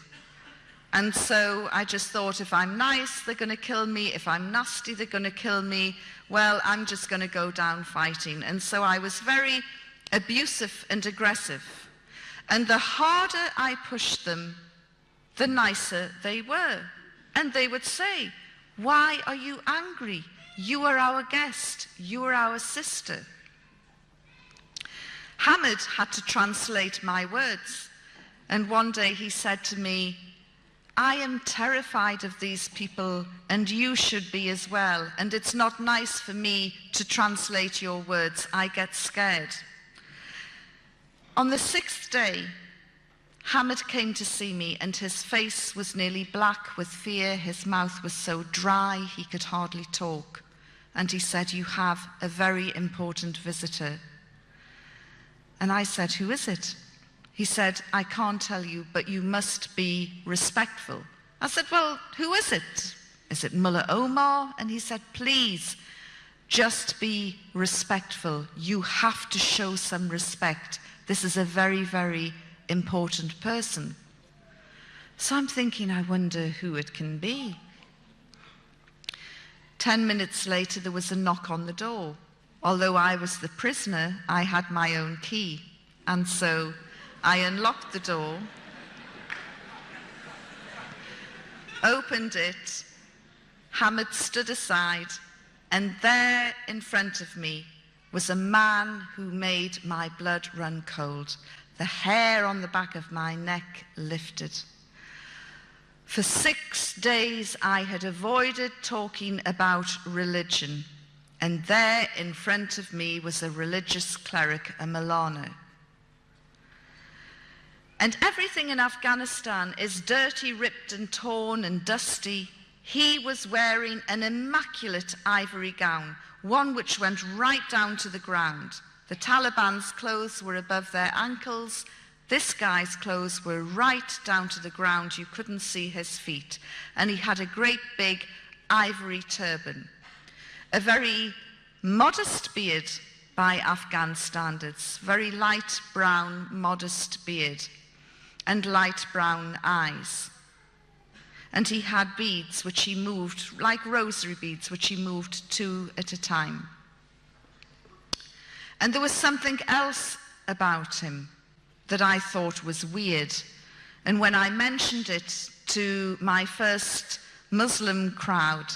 And so I just thought, if I'm nice, they're going to kill me. If I'm nasty, they're going to kill me. Well, I'm just going to go down fighting. And so I was very abusive and aggressive. And the harder I pushed them, the nicer they were. And they would say, "Why are you angry? You are our guest. You are our sister." Hamid had to translate my words. And one day he said to me, "I am terrified of these people, and you should be as well. And it's not nice for me to translate your words. I get scared." On the 6th day, Hamid came to see me, and his face was nearly black with fear. His mouth was so dry he could hardly talk. And he said, "You have a very important visitor." And I said, "Who is it?" He said, "I can't tell you, but you must be respectful." I said, "Well, who is it? Is it Mullah Omar?" And he said, "Please, just be respectful. You have to show some respect. This is a very, very important person." So I'm thinking, I wonder who it can be. 10 minutes later, there was a knock on the door. Although I was the prisoner, I had my own key. And so I unlocked the door, opened it. Hamid stood aside, and there in front of me was a man who made my blood run cold. The hair on the back of my neck lifted. For 6 days I had avoided talking about religion, and there in front of me was a religious cleric, a Milano. And everything in Afghanistan is dirty, ripped and torn and dusty. He was wearing an immaculate ivory gown, one which went right down to the ground. The Taliban's clothes were above their ankles. This guy's clothes were right down to the ground. You couldn't see his feet. And he had a great big ivory turban. A very modest beard by Afghan standards. Very light brown, modest beard. And light brown eyes. And he had beads which he moved, like rosary beads, which he moved 2 at a time. And there was something else about him that I thought was weird. And when I mentioned it to my first Muslim crowd,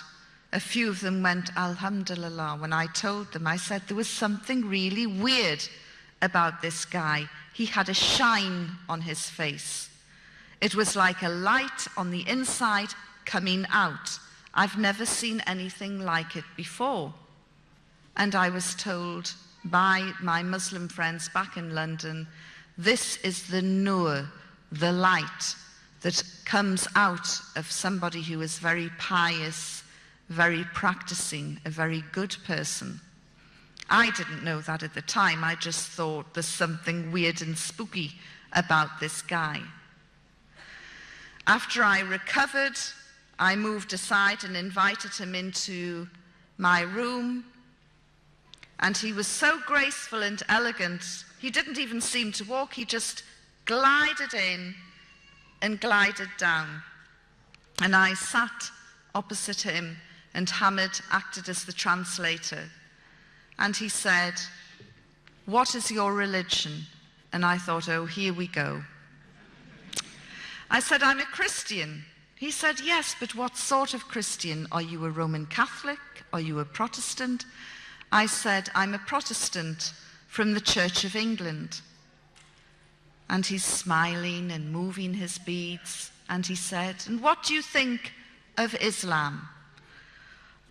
a few of them went, "Alhamdulillah." When I told them, I said there was something really weird about this guy. He had a shine on his face. It was like a light on the inside coming out. I've never seen anything like it before. And I was told by my Muslim friends back in London, this is the nur, the light that comes out of somebody who is very pious, very practicing, a very good person. I didn't know that at the time. I just thought there's something weird and spooky about this guy. After I recovered, I moved aside and invited him into my room. And he was so graceful and elegant, he didn't even seem to walk. He just glided in and glided down. And I sat opposite him, and Hamid acted as the translator. And he said, "What is your religion?" And I thought, oh, here we go. I said, "I'm a Christian." He said, "Yes, but what sort of Christian? Are you a Roman Catholic? Are you a Protestant?" I said, "I'm a Protestant from the Church of England." And he's smiling and moving his beads. And he said, "And what do you think of Islam?"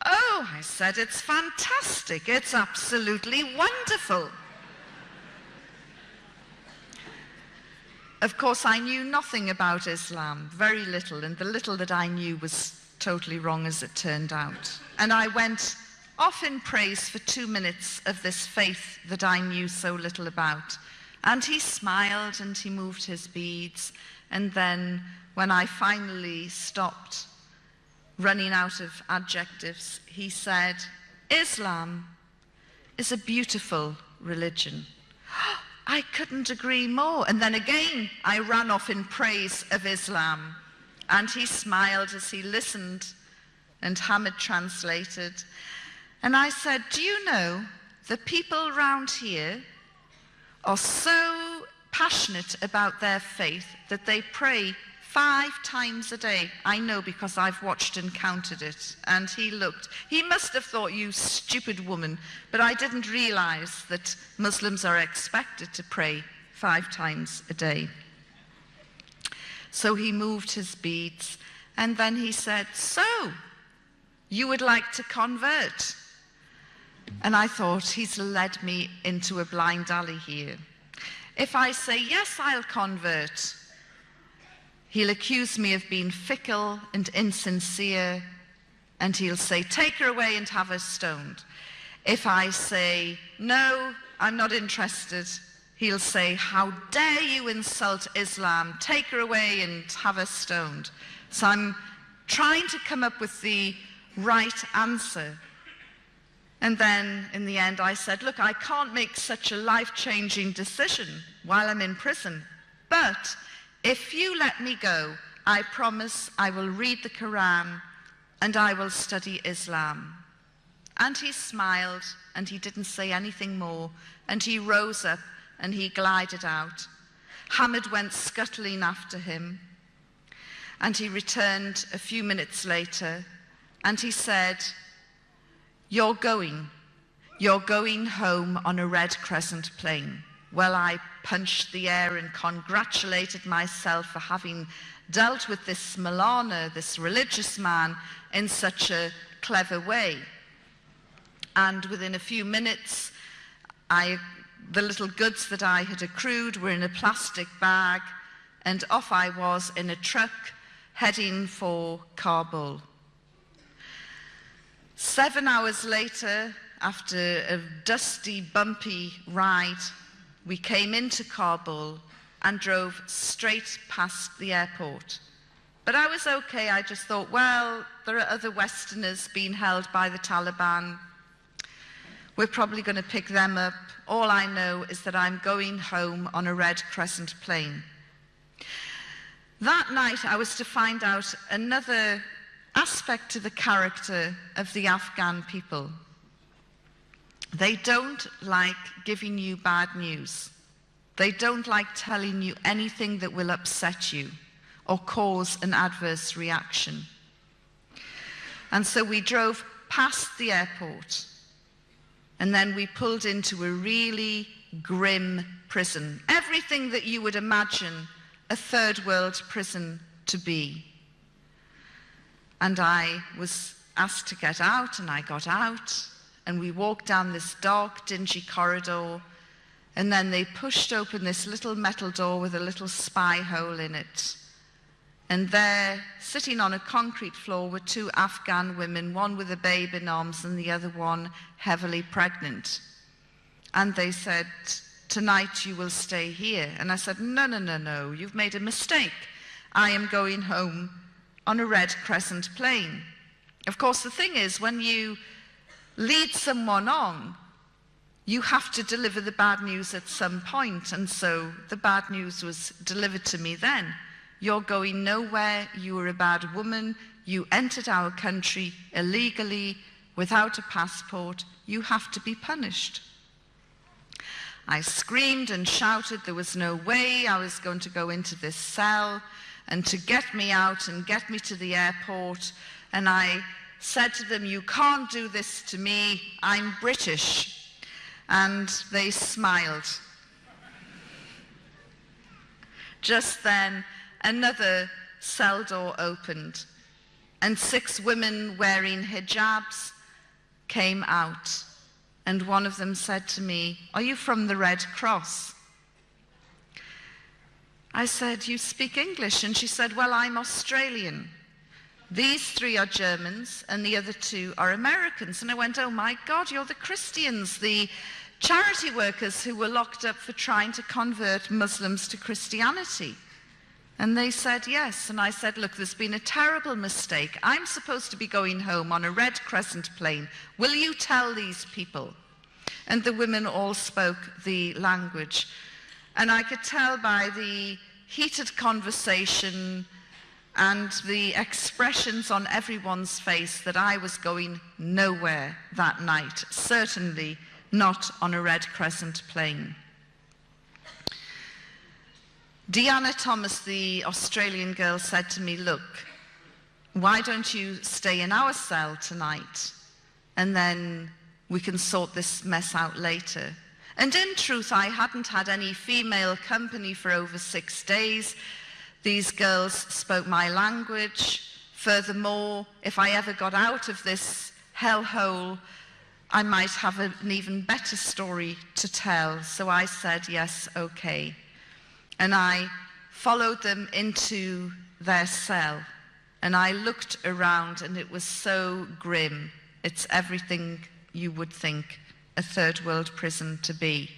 "Oh," I said, "it's fantastic. It's absolutely wonderful." Of course, I knew nothing about Islam, very little, and the little that I knew was totally wrong as it turned out. And I went off in praise for 2 minutes of this faith that I knew so little about. And he smiled and he moved his beads. And then when I finally stopped running out of adjectives, he said, "Islam is a beautiful religion." I couldn't agree more. And then again, I ran off in praise of Islam. And he smiled as he listened, and Hamid translated. And I said, "Do you know, the people around here are so passionate about their faith that they pray 5 times a day. I know because I've watched and counted it." And he looked. He must have thought, "You stupid woman." But I didn't realize that Muslims are expected to pray 5 times a day. So he moved his beads, and then he said, "So, you would like to convert?" And I thought, he's led me into a blind alley here. If I say, "Yes, I'll convert," he'll accuse me of being fickle and insincere, and he'll say, "Take her away and have her stoned." If I say, "No, I'm not interested," he'll say, "How dare you insult Islam? Take her away and have her stoned." So I'm trying to come up with the right answer. And then in the end I said, "Look, I can't make such a life-changing decision while I'm in prison, but if you let me go, I promise I will read the Quran and I will study Islam." And he smiled and he didn't say anything more, and he rose up and he glided out. Hamid went scuttling after him, and he returned a few minutes later and he said, You're going home on a red crescent plane." Well, I punched the air and congratulated myself for having dealt with this Maulana, this religious man, in such a clever way. And within a few minutes, the little goods that I had accrued were in a plastic bag, and off I was in a truck heading for Kabul. 7 hours later, after a dusty, bumpy ride, we came into Kabul and drove straight past the airport. But I was okay. I just thought, well, there are other Westerners being held by the Taliban. We're probably going to pick them up. All I know is that I'm going home on a red crescent plane. That night, I was to find out another aspect to the character of the Afghan people. They don't like giving you bad news. They don't like telling you anything that will upset you or cause an adverse reaction. And so we drove past the airport, and then we pulled into a really grim prison. Everything that you would imagine a third world prison to be. And I was asked to get out, and I got out, and we walked down this dark, dingy corridor, and then they pushed open this little metal door with a little spy hole in it. And there, sitting on a concrete floor, were 2 Afghan women, one with a babe in arms and the other one heavily pregnant. And they said, "Tonight you will stay here." And I said, No, you've made a mistake. I am going home on a red crescent plane. Of course, the thing is, when you lead someone on, you have to deliver the bad news at some point. And so the bad news was delivered to me then. You're going nowhere. You were a bad woman. You entered our country illegally without a passport. You have to be punished. I screamed and shouted. There was no way I was going to go into this cell, and to get me out and get me to the airport. And I said to them, "You can't do this to me. I'm British." And they smiled. Just then, another cell door opened, and 6 women wearing hijabs came out. And one of them said to me, "Are you from the Red Cross?" I said, "You speak English?" And she said, "Well, I'm Australian." these 3 are Germans and the other 2 are Americans. And I went, oh my God, you're the Christians, the charity workers who were locked up for trying to convert Muslims to Christianity. And they said yes. And I said, look, there's been a terrible mistake. I'm supposed to be going home on a Red Crescent plane. Will you tell these people? And the women all spoke the language. And I could tell by the heated conversation and the expressions on everyone's face that I was going nowhere that night, certainly not on a Red Crescent plane. Deanna Thomas, the Australian girl, said to me, look, why don't you stay in our cell tonight and then we can sort this mess out later. And in truth, I hadn't had any female company for over 6 days. These girls spoke my language. Furthermore, if I ever got out of this hellhole, I might have an even better story to tell. So I said, yes, okay. And I followed them into their cell. And I looked around and it was so grim. It's everything you would think a third world prison to be.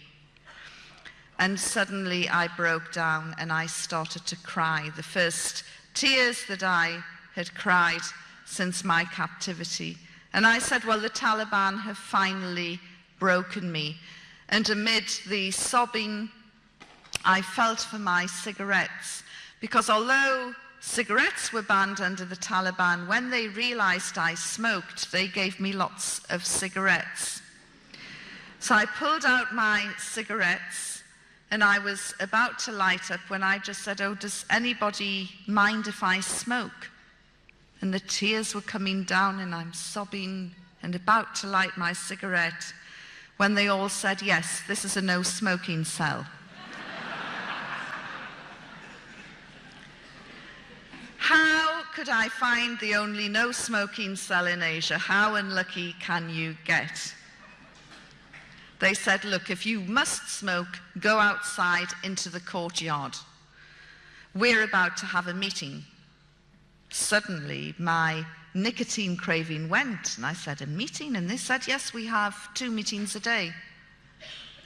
And suddenly I broke down and I started to cry. The first tears that I had cried since my captivity. And I said, well, the Taliban have finally broken me. And amid the sobbing, I felt for my cigarettes. Because although cigarettes were banned under the Taliban, when they realized I smoked, they gave me lots of cigarettes. So I pulled out my cigarettes and I was about to light up when I just said, oh, does anybody mind if I smoke? And the tears were coming down and I'm sobbing and about to light my cigarette when they all said, yes, this is a no smoking cell. How could I find the only no smoking cell in Asia? How unlucky can you get? They said, look, if you must smoke, go outside into the courtyard. We're about to have a meeting. Suddenly, my nicotine craving went, and I said, a meeting? And they said, yes, we have 2 meetings a day.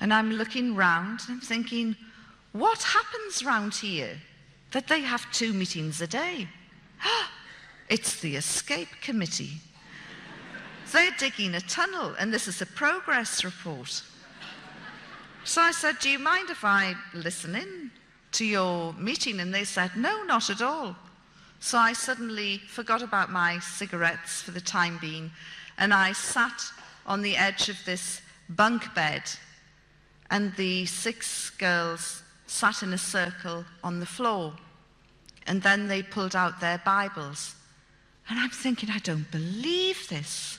And I'm looking round, and I'm thinking, what happens round here that they have 2 meetings a day? It's the escape committee. They're digging a tunnel, and this is a progress report. So I said, do you mind if I listen in to your meeting? And they said, no, not at all. So I suddenly forgot about my cigarettes for the time being, and I sat on the edge of this bunk bed, and the 6 girls sat in a circle on the floor. And then they pulled out their Bibles. And I'm thinking, I don't believe this.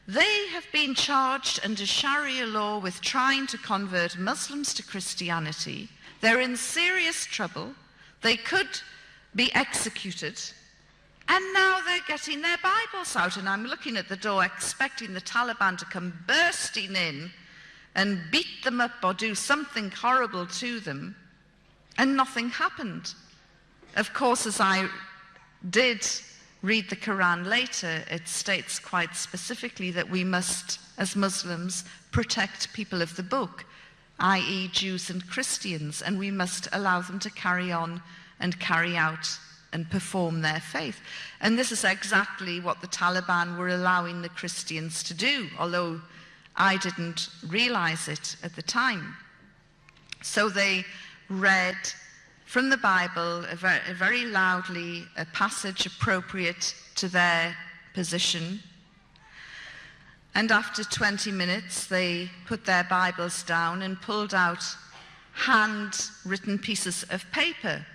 They have been charged under Sharia law with trying to convert Muslims to Christianity. They're in serious trouble. They could be executed. And now they're getting their Bibles out. And I'm looking at the door expecting the Taliban to come bursting in and beat them up or do something horrible to them. And nothing happened. Of course, as I did read the Quran later, it states quite specifically that we must, as Muslims, protect people of the book, i.e. Jews and Christians, and we must allow them to carry on and carry out and perform their faith. And this is exactly what the Taliban were allowing the Christians to do, although I didn't realize it at the time. So they read from the Bible, very loudly, a passage appropriate to their position. And after 20 minutes, they put their Bibles down and pulled out handwritten pieces of paper.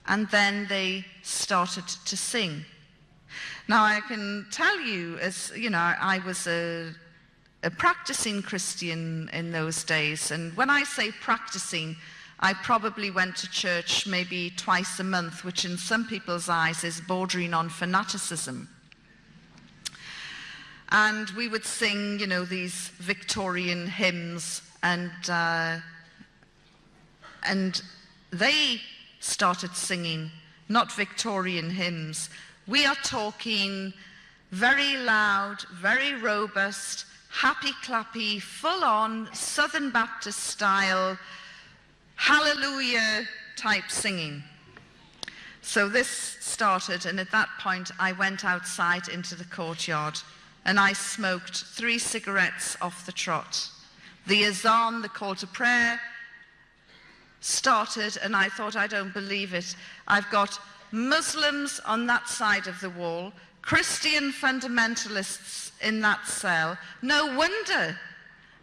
And then they started to sing. Now, I can tell you, as you know, I was a practicing Christian in those days. And when I say practicing, I probably went to church maybe twice a month, which in some people's eyes is bordering on fanaticism. And we would sing, you know, these Victorian hymns, and they started singing not Victorian hymns, We are talking very loud, very robust, happy-clappy, full-on Southern Baptist style, hallelujah type singing. So this started, and at that point I went outside into the courtyard and I smoked 3 cigarettes off the trot. The azan, the call to prayer, started, and I thought, I don't believe it. I've got Muslims on that side of the wall, Christian fundamentalists in that cell. No wonder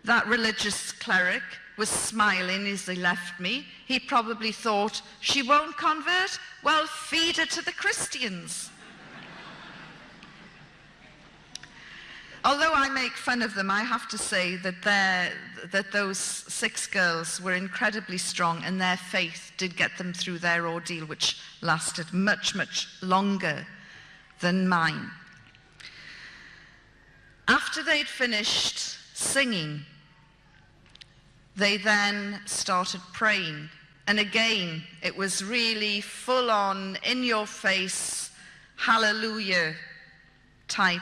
that religious cleric was smiling as he left me. He probably thought, she won't convert? Well, feed her to the Christians. Although I make fun of them, I have to say that those 6 girls were incredibly strong, and their faith did get them through their ordeal, which lasted much, much longer than mine. After they'd finished singing, they then started praying. And again, it was really full on, in your face, hallelujah type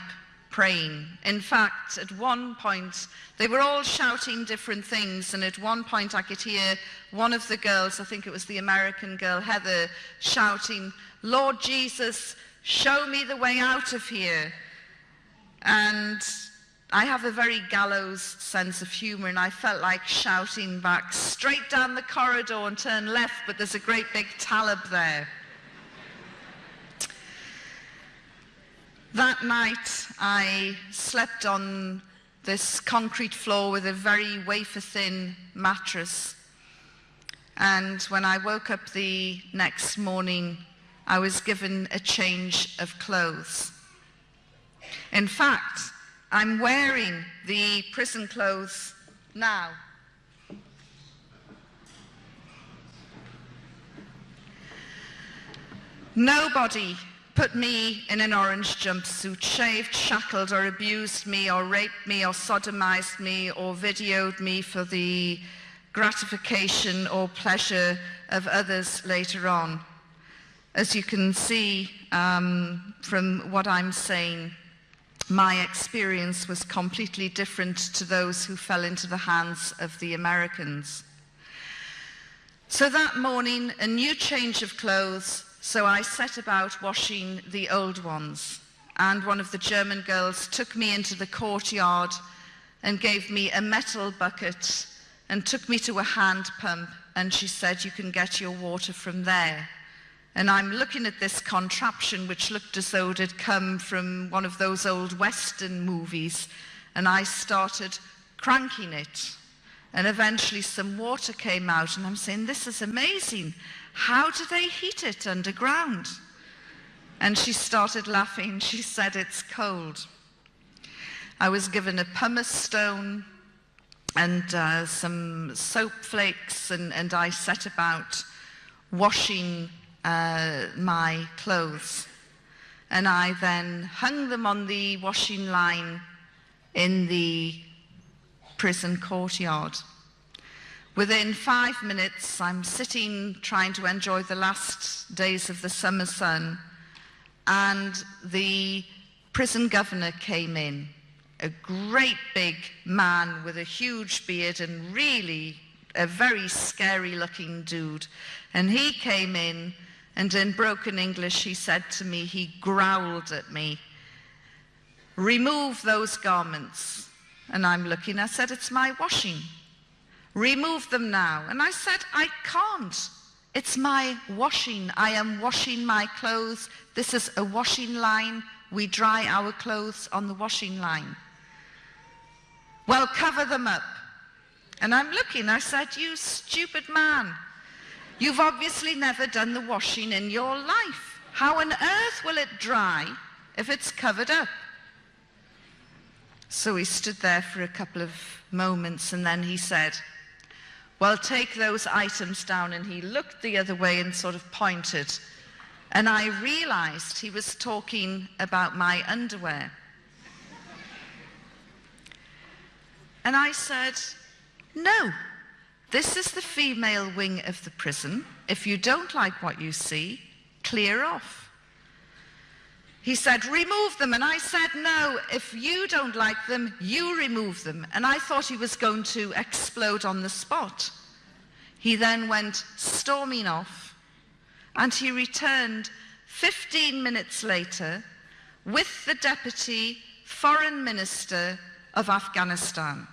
praying. In fact, at one point, they were all shouting different things, and at one point I could hear one of the girls, I think it was the American girl, Heather, shouting, Lord Jesus, show me the way out of here. And I have a very gallows sense of humor, and I felt like shouting back, straight down the corridor and turn left, but there's a great big talib there. That night, I slept on this concrete floor with a very wafer-thin mattress. And when I woke up the next morning, I was given a change of clothes. In fact, I'm wearing the prison clothes now. Nobody put me in an orange jumpsuit, shaved, shackled, or abused me, or raped me, or sodomized me, or videoed me for the gratification or pleasure of others later on. As you can see from what I'm saying, my experience was completely different to those who fell into the hands of the Americans. So that morning, a new change of clothes, so I set about washing the old ones. And one of the German girls took me into the courtyard and gave me a metal bucket and took me to a hand pump, and she said, you can get your water from there. And I'm looking at this contraption which looked as though it had come from one of those old Western movies, and I started cranking it. And eventually some water came out, and I'm saying, this is amazing. How do they heat it underground? And she started laughing. She said, it's cold. I was given a pumice stone and some soap flakes, and I set about washing my clothes. And I then hung them on the washing line in the prison courtyard. Within 5 minutes, I'm sitting trying to enjoy the last days of the summer sun, and the prison governor came in, a great big man with a huge beard and really a very scary looking dude. And he came in, and in broken English he said to me, he growled at me, remove those garments. And I'm looking, I said, it's my washing. Remove them now. And I said, I can't. It's my washing. I am washing my clothes. This is a washing line. We dry our clothes on the washing line. Well, cover them up. And I'm looking, I said, you stupid man. You've obviously never done the washing in your life. How on earth will it dry if it's covered up? So he stood there for a couple of moments, and then he said, well, take those items down. And he looked the other way and sort of pointed. And I realized he was talking about my underwear. And I said, no, this is the female wing of the prison. If you don't like what you see, clear off. He said, remove them. And I said, no, if you don't like them, you remove them. And I thought he was going to explode on the spot. He then went storming off, and he returned 15 minutes later with the Deputy Foreign Minister of Afghanistan.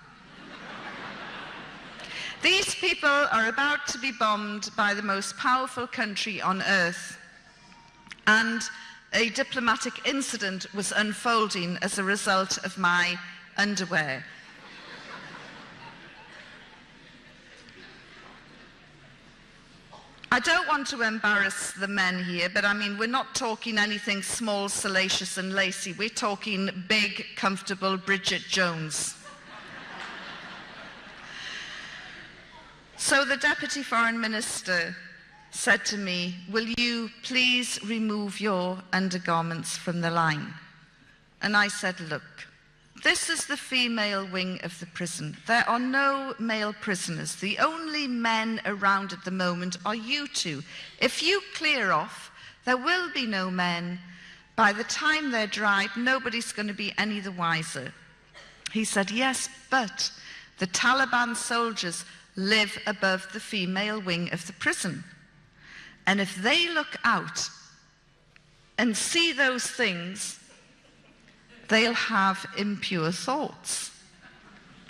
These people are about to be bombed by the most powerful country on earth, and a diplomatic incident was unfolding as a result of my underwear. I don't want to embarrass the men here, but I mean, we're not talking anything small, salacious and lacy. We're talking big, comfortable Bridget Jones. So the Deputy Foreign Minister said to me, will you please remove your undergarments from the line? And I said, look, this is the female wing of the prison. There are no male prisoners. The only men around at the moment are you two. If you clear off, there will be no men. By the time they're dried, nobody's going to be any the wiser. He said, yes, but the Taliban soldiers live above the female wing of the prison. And if they look out and see those things, they'll have impure thoughts.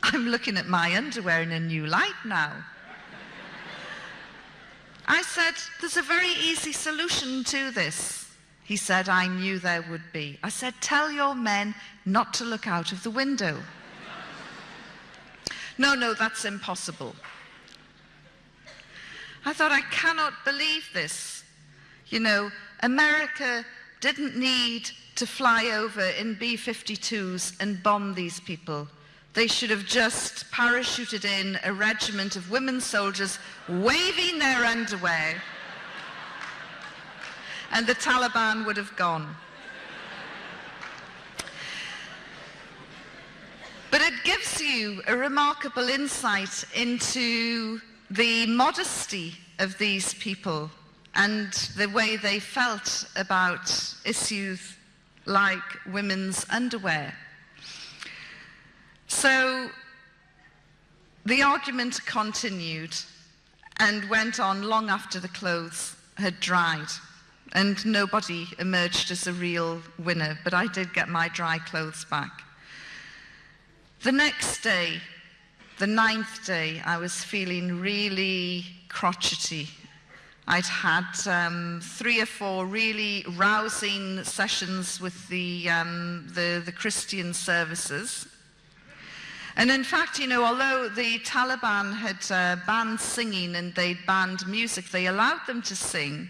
I'm looking at my underwear in a new light now. I said, there's a very easy solution to this. He said, I knew there would be. I said, tell your men not to look out of the window. No, that's impossible. I thought, I cannot believe this. You know, America didn't need to fly over in B-52s and bomb these people. They should have just parachuted in a regiment of women soldiers waving their underwear, and the Taliban would have gone. But it gives you a remarkable insight into the modesty of these people and the way they felt about issues like women's underwear. So the argument continued and went on long after the clothes had dried, and nobody emerged as a real winner, but I did get my dry clothes back. The next day, the 9th day, I was feeling really crotchety. I'd had 3 or 4 really rousing sessions with the Christian services. And in fact, you know, although the Taliban had banned singing and they'd banned music, they allowed them to sing,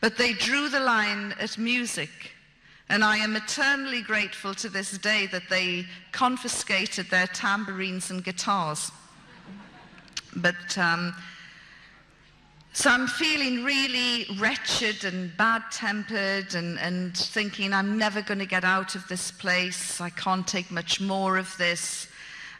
but they drew the line at music. And I am eternally grateful to this day that they confiscated their tambourines and guitars. But so I'm feeling really wretched and bad-tempered and thinking I'm never going to get out of this place. I can't take much more of this.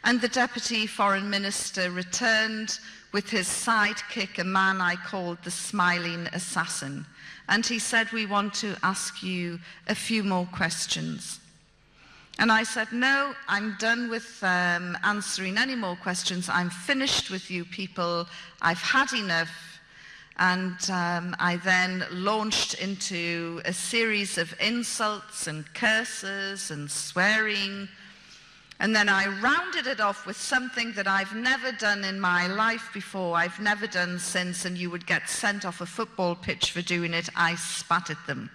And the Deputy Foreign Minister returned with his sidekick, a man I called the Smiling Assassin. And he said, we want to ask you a few more questions. And I said, no, I'm done with answering any more questions. I'm finished with you people. I've had enough. And I then launched into a series of insults and curses and swearing. And then I rounded it off with something that I've never done in my life before, I've never done since, and you would get sent off a football pitch for doing it. I spat at them.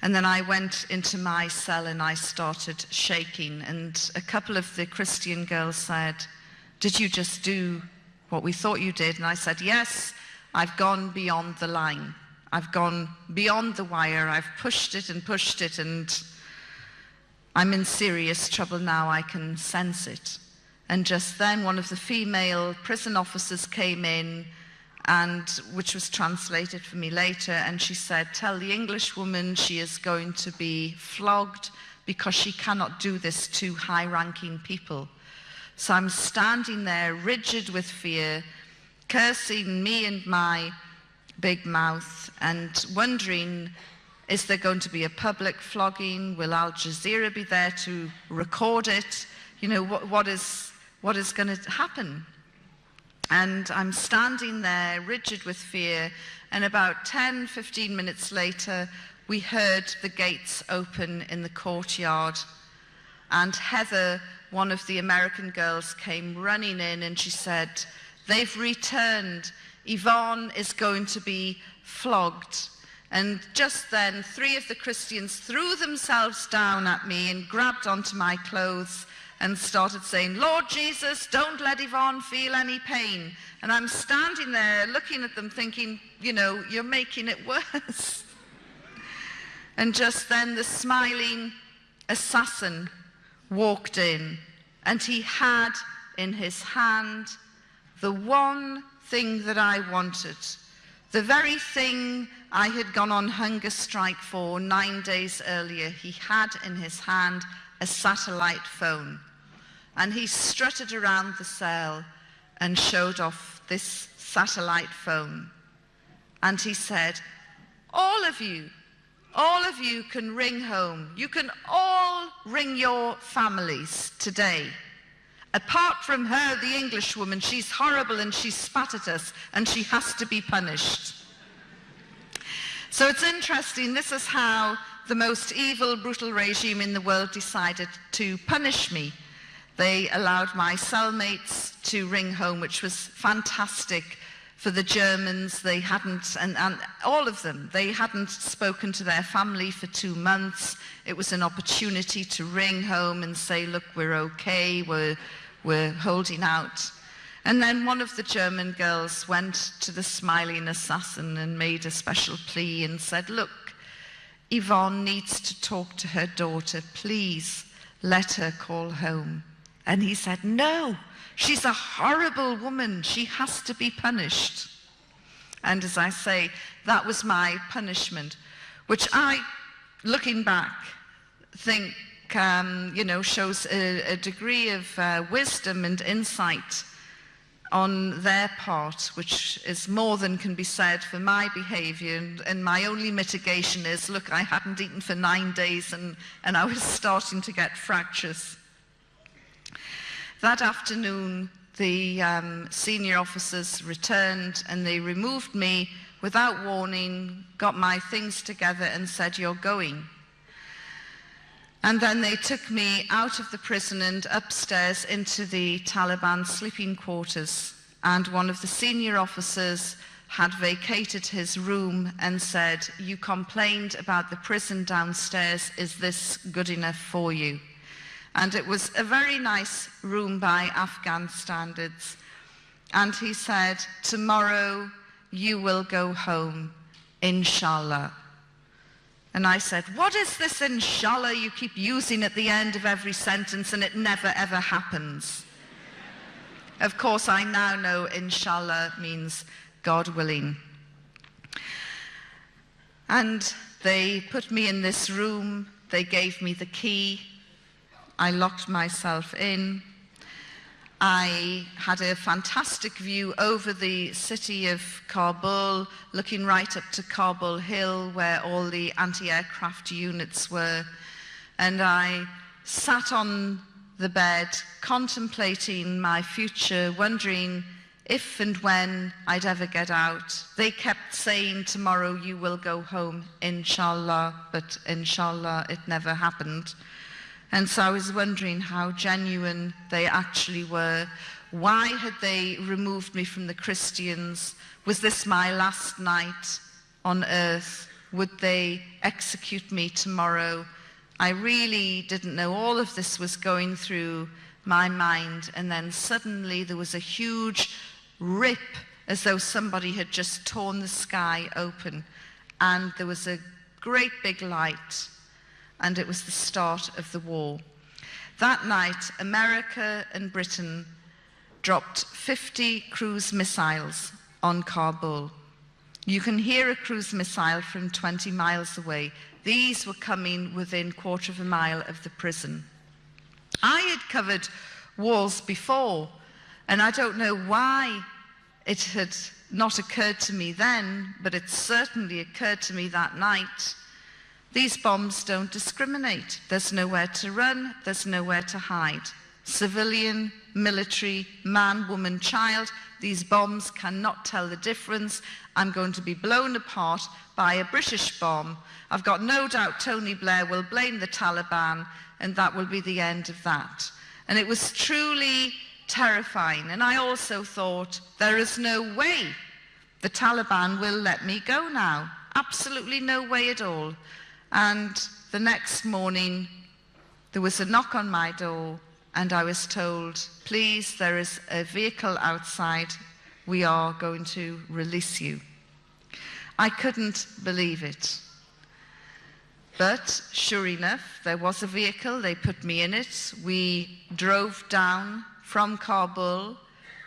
And then I went into my cell and I started shaking. And a couple of the Christian girls said, did you just do what we thought you did? And I said, yes, I've gone beyond the line. I've gone beyond the wire. I've pushed it, and I'm in serious trouble now. I can sense it. And just then one of the female prison officers came in, and which was translated for me later, and she said, tell the English woman she is going to be flogged because she cannot do this to high-ranking people. So I'm standing there rigid with fear, cursing me and my big mouth, and wondering Is there going to be a public flogging? Will Al Jazeera be there to record it? You know, what is going to happen? And I'm standing there, rigid with fear, and about 10, 15 minutes later, we heard the gates open in the courtyard. And Heather, one of the American girls, came running in and she said, "They've returned. Yvonne is going to be flogged." And just then, 3 of the Christians threw themselves down at me and grabbed onto my clothes and started saying, "Lord Jesus, don't let Yvonne feel any pain." And I'm standing there looking at them thinking, you know, you're making it worse. And just then the smiling assassin walked in, and he had in his hand the one thing that I wanted, the very thing I had gone on hunger strike for 9 days earlier. He had in his hand a satellite phone, and he strutted around the cell and showed off this satellite phone. And he said, all of you can ring home. You can all ring your families today. Apart from her, the Englishwoman, she's horrible and she spat at us and she has to be punished. So it's interesting, this is how the most evil, brutal regime in the world decided to punish me. They allowed my cellmates to ring home, which was fantastic for the Germans. They hadn't, and all of them, they hadn't spoken to their family for 2 months. It was an opportunity to ring home and say, look, we're okay, we're holding out. And then one of the German girls went to the smiling assassin and made a special plea and said, look, Yvonne needs to talk to her daughter. Please let her call home. And he said, no, she's a horrible woman. She has to be punished. And as I say, that was my punishment, which I, looking back, think, shows a degree of wisdom and insight on their part, which is more than can be said for my behavior. And my only mitigation is, look, I hadn't eaten for 9 days and I was starting to get fractures. That afternoon, the senior officers returned and they removed me without warning, got my things together and said, you're going. And then they took me out of the prison and upstairs into the Taliban sleeping quarters. And one of the senior officers had vacated his room and said, you complained about the prison downstairs, is this good enough for you? And it was a very nice room by Afghan standards. And he said, tomorrow you will go home, inshallah. And I said, what is this inshallah you keep using at the end of every sentence and it never ever happens? Of course, I now know inshallah means God willing. And they put me in this room, they gave me the key, I locked myself in. I had a fantastic view over the city of Kabul, looking right up to Kabul Hill where all the anti-aircraft units were. And I sat on the bed contemplating my future, wondering if and when I'd ever get out. They kept saying, tomorrow you will go home, inshallah, but inshallah it never happened. And so I was wondering how genuine they actually were. Why had they removed me from the Christians? Was this my last night on earth? Would they execute me tomorrow? I really didn't know. All of this was going through my mind. And then suddenly there was a huge rip, as though somebody had just torn the sky open. And there was a great big light. And it was the start of the war. That night, America and Britain dropped 50 cruise missiles on Kabul. You can hear a cruise missile from 20 miles away. These were coming within 1/4 of a mile of the prison. I had covered wars before, and I don't know why it had not occurred to me then, but it certainly occurred to me that night. These bombs don't discriminate. There's nowhere to run, there's nowhere to hide. Civilian, military, man, woman, child, these bombs cannot tell the difference. I'm going to be blown apart by a British bomb. I've got no doubt Tony Blair will blame the Taliban, and that will be the end of that. And it was truly terrifying. And I also thought, there is no way the Taliban will let me go now. Absolutely no way at all. And the next morning, there was a knock on my door, and I was told, please, there is a vehicle outside. We are going to release you. I couldn't believe it. But sure enough, there was a vehicle. They put me in it. We drove down from Kabul,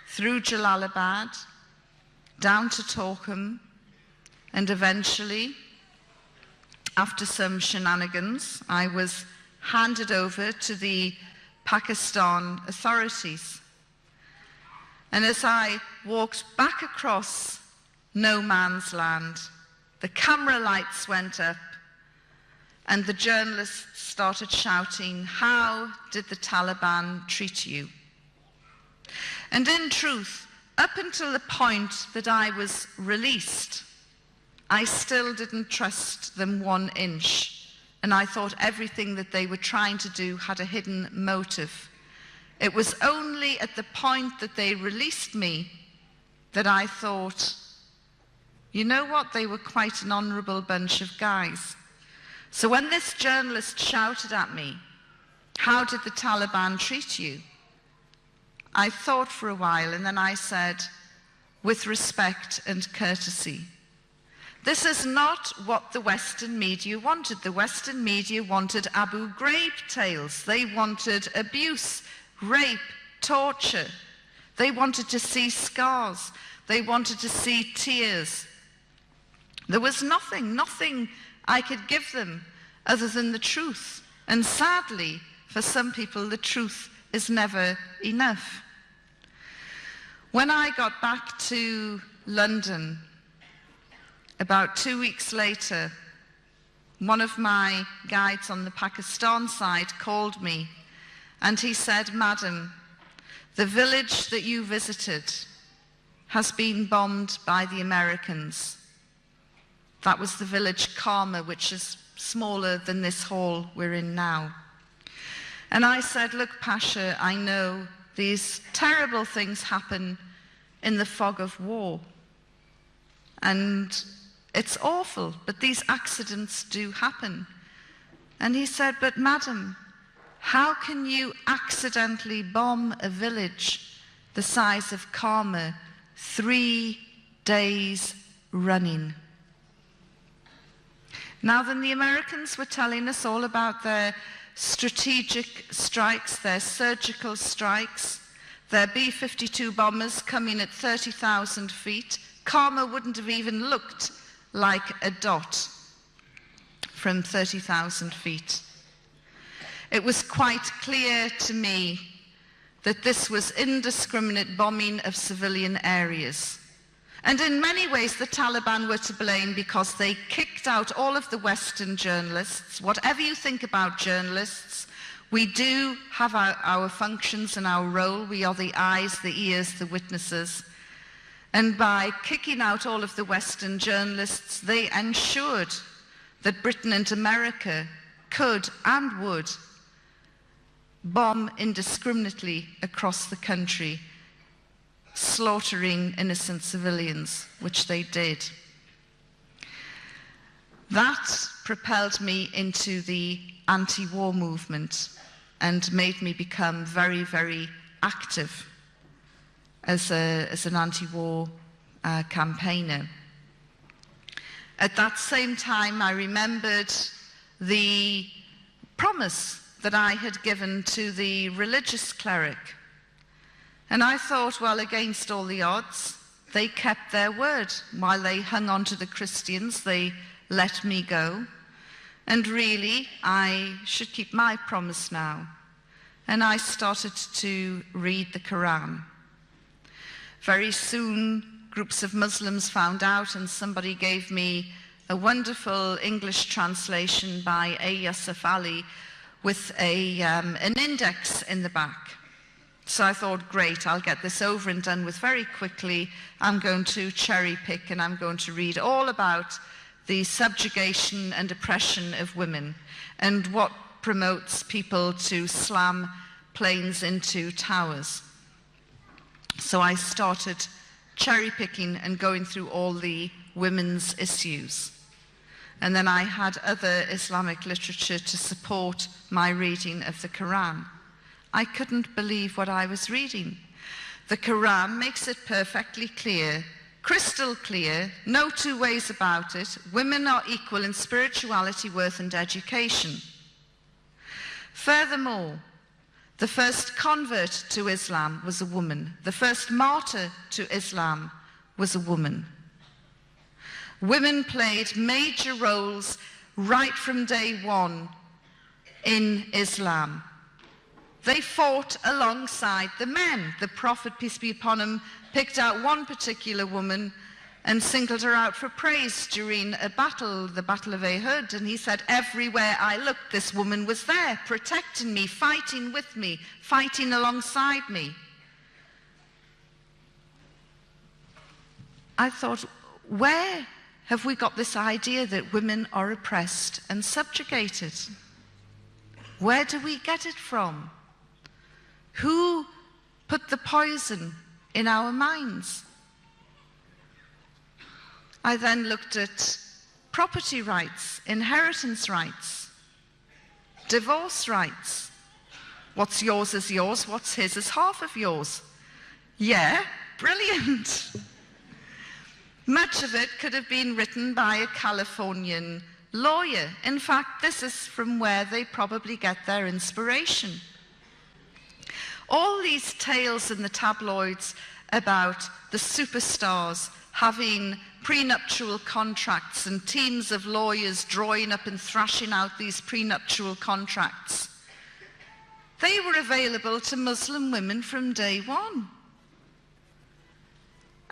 through Jalalabad, down to Torkham, and eventually, after some shenanigans, I was handed over to the Pakistan authorities. And as I walked back across no man's land, the camera lights went up and the journalists started shouting, "How did the Taliban treat you?" And in truth, up until the point that I was released, I still didn't trust them 1 inch. And I thought everything that they were trying to do had a hidden motive. It was only at the point that they released me that I thought, you know what, they were quite an honourable bunch of guys. So when this journalist shouted at me, "How did the Taliban treat you?" I thought for a while, and then I said, "With respect and courtesy." This is not what the Western media wanted. The Western media wanted Abu Ghraib tales. They wanted abuse, rape, torture. They wanted to see scars. They wanted to see tears. There was nothing I could give them other than the truth. And sadly, for some people, the truth is never enough. When I got back to London, about 2 weeks later, one of my guides on the Pakistan side called me, and he said, "Madam, the village that you visited has been bombed by the Americans." That was the village Karma, which is smaller than this hall we're in now. And I said, "Look, Pasha, I know these terrible things happen in the fog of war. And it's awful, but these accidents do happen." And he said, "But madam, how can you accidentally bomb a village the size of Karma 3 days running?" Now then, the Americans were telling us all about their strategic strikes, their surgical strikes, their B-52 bombers coming at 30,000 feet. Karma wouldn't have even looked like a dot from 30,000 feet. It was quite clear to me that this was indiscriminate bombing of civilian areas. And in many ways, the Taliban were to blame because they kicked out all of the Western journalists. Whatever you think about journalists, we do have our functions and our role. We are the eyes, the ears, the witnesses. And by kicking out all of the Western journalists, they ensured that Britain and America could and would bomb indiscriminately across the country, slaughtering innocent civilians, which they did. That propelled me into the anti-war movement and made me become very, very active as an anti-war campaigner. At that same time, I remembered the promise that I had given to the religious cleric. And I thought, well, against all the odds, they kept their word. While they hung on to the Christians, they let me go. And really, I should keep my promise now. And I started to read the Quran. Very soon, groups of Muslims found out, and somebody gave me a wonderful English translation by Yusuf Ali with an index in the back. So I thought, great, I'll get this over and done with very quickly. I'm going to cherry pick and I'm going to read all about the subjugation and oppression of women and what promotes people to slam planes into towers. So I started cherry picking and going through all the women's issues. And then I had other Islamic literature to support my reading of the Quran. I couldn't believe what I was reading. The Quran makes it perfectly clear, crystal clear, no two ways about it. Women are equal in spirituality, worth, and education. Furthermore, the first convert to Islam was a woman. The first martyr to Islam was a woman. Women played major roles right from day one in Islam. They fought alongside the men. The Prophet, peace be upon him, picked out one particular woman and singled her out for praise during a battle, the Battle of Uhud, and he said, everywhere I looked, this woman was there, protecting me, fighting with me, fighting alongside me. I thought, where have we got this idea that women are oppressed and subjugated? Where do we get it from? Who put the poison in our minds? I then looked at property rights, inheritance rights, divorce rights. What's yours is yours, what's his is half of yours. Yeah, brilliant. Much of it could have been written by a Californian lawyer. In fact, this is from where they probably get their inspiration. All these tales in the tabloids about the superstars having prenuptial contracts and teams of lawyers drawing up and thrashing out these prenuptial contracts, they were available to Muslim women from day one.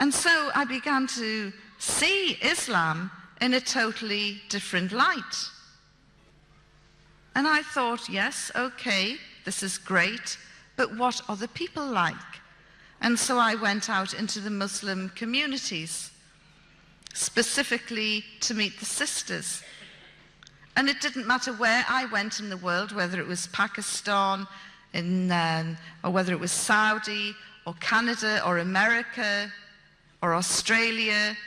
And so I began to see Islam in a totally different light. And I thought, yes, okay, this is great, but what are the people like? And so I went out into the Muslim communities, specifically to meet the sisters. And it didn't matter where I went in the world, whether it was Pakistan, or whether it was Saudi, or Canada, or America, or Australia,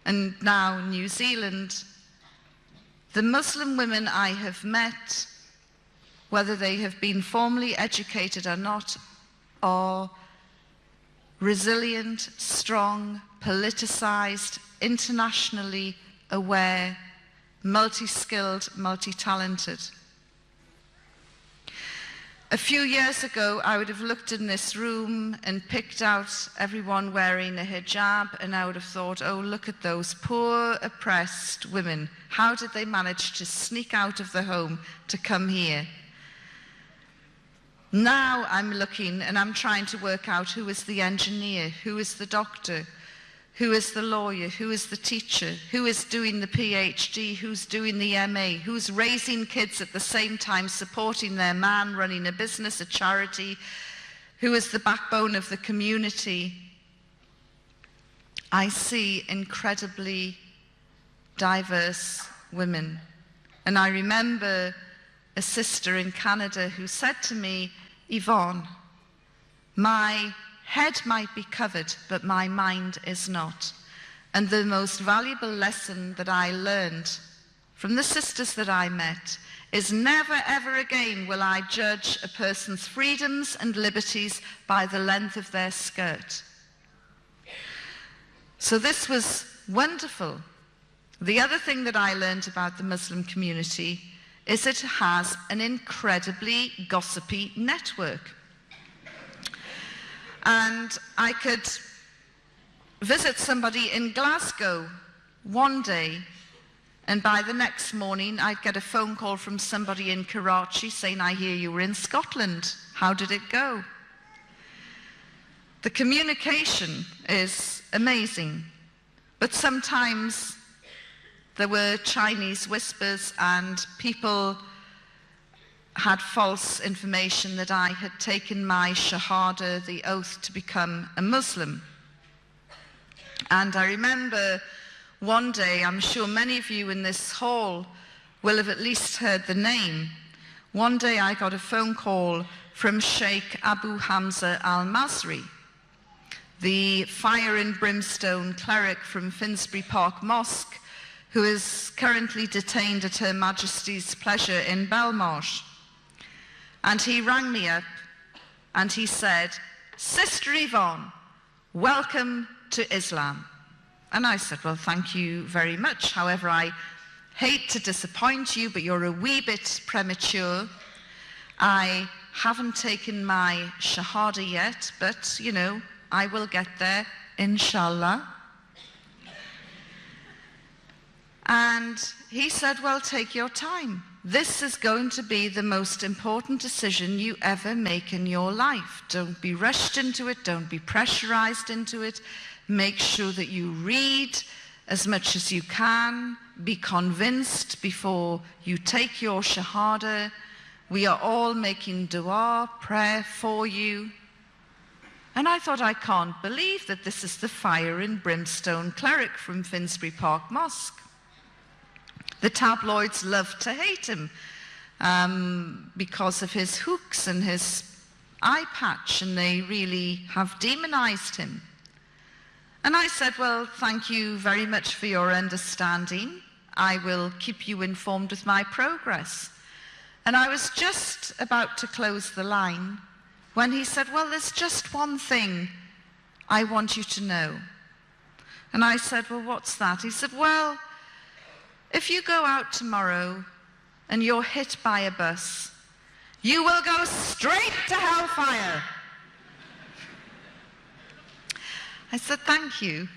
and now New Zealand. The Muslim women I have met, whether they have been formally educated or not, are resilient, strong, politicized, internationally aware, multi-skilled, multi-talented. A few years ago, I would have looked in this room and picked out everyone wearing a hijab, and I would have thought, oh, look at those poor, oppressed women. How did they manage to sneak out of the home to come here? Now I'm looking and I'm trying to work out who is the engineer, who is the doctor, who is the lawyer, who is the teacher, who is doing the PhD, who's doing the MA, who's raising kids at the same time, supporting their man, running a business, a charity, who is the backbone of the community. I see incredibly diverse women. And I remember a sister in Canada who said to me, Yvonne, my head might be covered, but my mind is not. And the most valuable lesson that I learned from the sisters that I met is never ever again will I judge a person's freedoms and liberties by the length of their skirt. So this was wonderful. The other thing that I learned about the Muslim community is it has an incredibly gossipy network. And I could visit somebody in Glasgow one day, and by the next morning I'd get a phone call from somebody in Karachi saying, I hear you were in Scotland. How did it go? The communication is amazing, but sometimes there were Chinese whispers, and people had false information that I had taken my Shahada, the oath to become a Muslim. And I remember one day, I'm sure many of you in this hall will have at least heard the name. One day I got a phone call from Sheikh Abu Hamza al-Masri, the fire and brimstone cleric from Finsbury Park Mosque, who is currently detained at Her Majesty's pleasure in Belmarsh. And he rang me up and he said, "Sister Yvonne, welcome to Islam." And I said, "Well, thank you very much. However, I hate to disappoint you, but you're a wee bit premature. I haven't taken my Shahada yet, but, you know, I will get there, inshallah." And he said, "Well, take your time. This is going to be the most important decision you ever make in your life. Don't be rushed into it. Don't be pressurized into it. Make sure that you read as much as you can. Be convinced before you take your Shahada. We are all making dua, prayer for you." And I thought, I can't believe that this is the fire and brimstone cleric from Finsbury Park Mosque. The tabloids love to hate him because of his hooks and his eye patch, and they really have demonized him. And I said, "Well, thank you very much for your understanding. I will keep you informed with my progress." And I was just about to close the line when he said, "Well, there's just one thing I want you to know." And I said, "Well, what's that?" He said, "Well, if you go out tomorrow and you're hit by a bus, you will go straight to hellfire." I said, "Thank you,"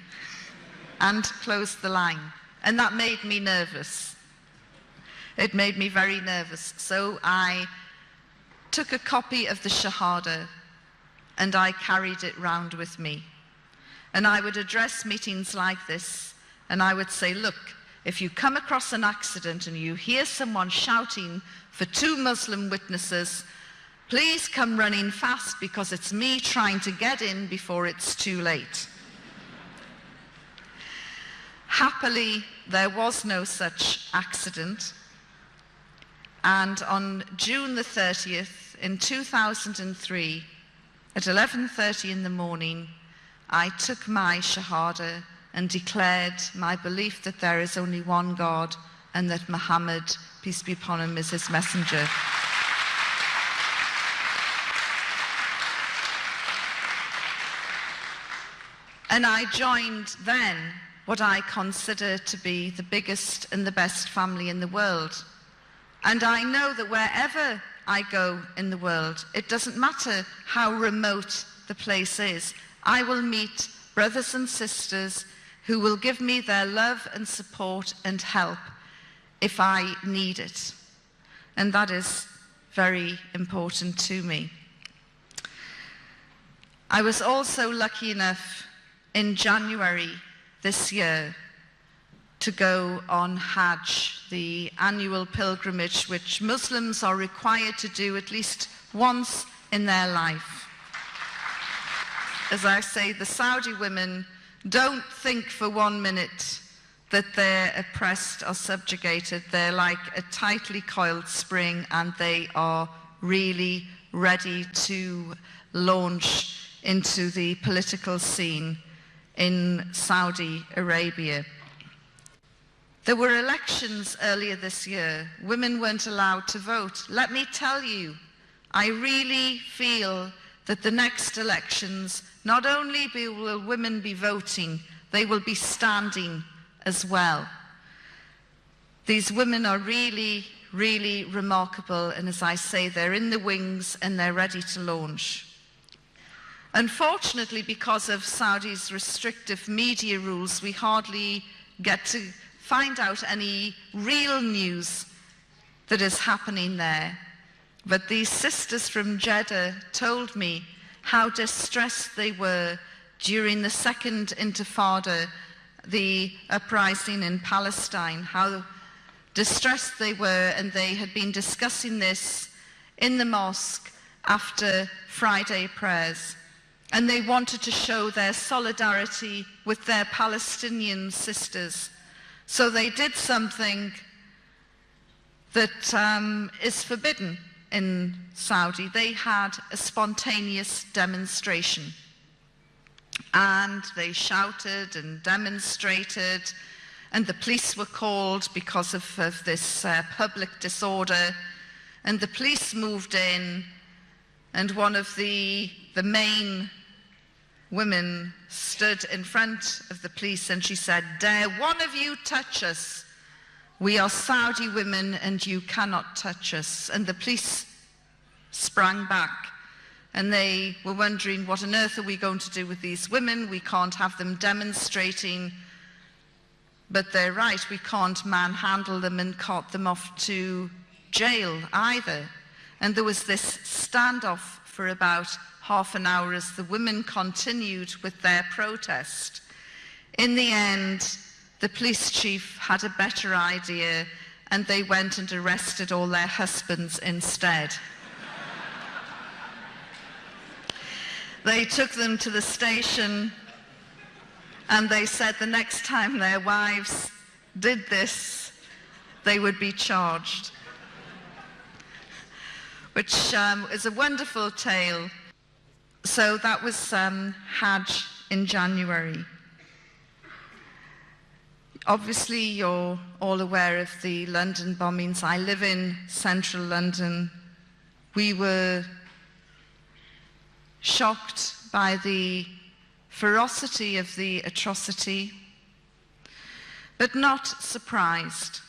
and closed the line. And that made me nervous. It made me very nervous. So I took a copy of the Shahada and I carried it round with me. And I would address meetings like this and I would say, "Look, if you come across an accident and you hear someone shouting for 2 Muslim witnesses, please come running fast because it's me trying to get in before it's too late." Happily, there was no such accident. And on June the 30th, in 2003, at 11:30 in the morning, I took my Shahada and declared my belief that there is only one God and that Muhammad, peace be upon him, is his messenger. And I joined then what I consider to be the biggest and the best family in the world. And I know that wherever I go in the world, it doesn't matter how remote the place is, I will meet brothers and sisters who will give me their love and support and help if I need it. And that is very important to me. I was also lucky enough in January this year to go on Hajj, the annual pilgrimage which Muslims are required to do at least once in their life. As I say, the Saudi women don't think for 1 minute that they're oppressed or subjugated. They're like a tightly coiled spring and they are really ready to launch into the political scene in Saudi Arabia. There were elections earlier this year. Women weren't allowed to vote. Let me tell you, I really feel that the next elections, not only will women be voting, they will be standing as well. These women are really, really remarkable, and as I say, they're in the wings and they're ready to launch. Unfortunately, because of Saudi's restrictive media rules, we hardly get to find out any real news that is happening there. But these sisters from Jeddah told me how distressed they were during the second Intifada, the uprising in Palestine, how distressed they were, and they had been discussing this in the mosque after Friday prayers. And they wanted to show their solidarity with their Palestinian sisters. So they did something that is forbidden in Saudi. They had a spontaneous demonstration. And they shouted and demonstrated, and the police were called because of this public disorder. And the police moved in, and one of the main women stood in front of the police and she said, "Dare one of you touch us? We are Saudi women and you cannot touch us." And the police sprang back, and they were wondering, what on earth are we going to do with these women? We can't have them demonstrating. But they're right, we can't manhandle them and cart them off to jail either. And there was this standoff for about half an hour as the women continued with their protest. In the end, the police chief had a better idea, and they went and arrested all their husbands instead. They took them to the station, and they said the next time their wives did this, they would be charged. Which is a wonderful tale. So that was Hajj in January. Obviously, you're all aware of the London bombings. I live in central London. We were shocked by the ferocity of the atrocity, but not surprised.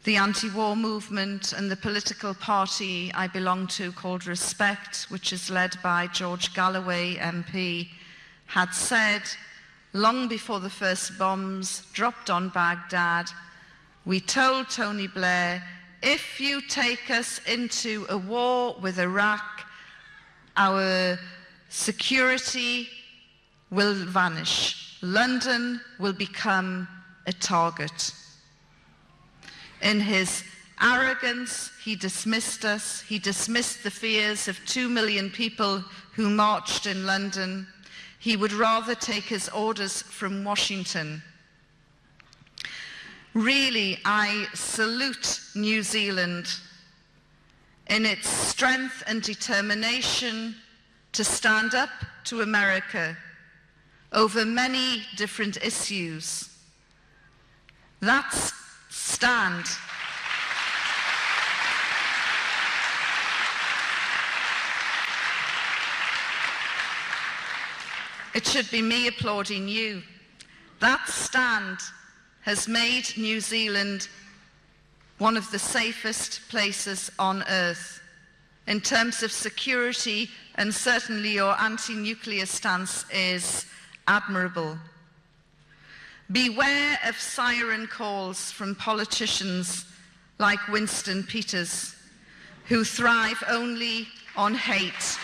The anti-war movement and the political party I belong to, called Respect, which is led by George Galloway MP, had said long before the first bombs dropped on Baghdad, "We told Tony Blair, if you take us into a war with Iraq, our security will vanish. London will become a target." In his arrogance, he dismissed us. He dismissed the fears of 2 million people who marched in London. He would rather take his orders from Washington. Really, I salute New Zealand in its strength and determination to stand up to America over many different issues. That stand it should be me applauding you. That stand has made New Zealand one of the safest places on earth in terms of security, and certainly your anti-nuclear stance is admirable. Beware of siren calls from politicians like Winston Peters, who thrive only on hate.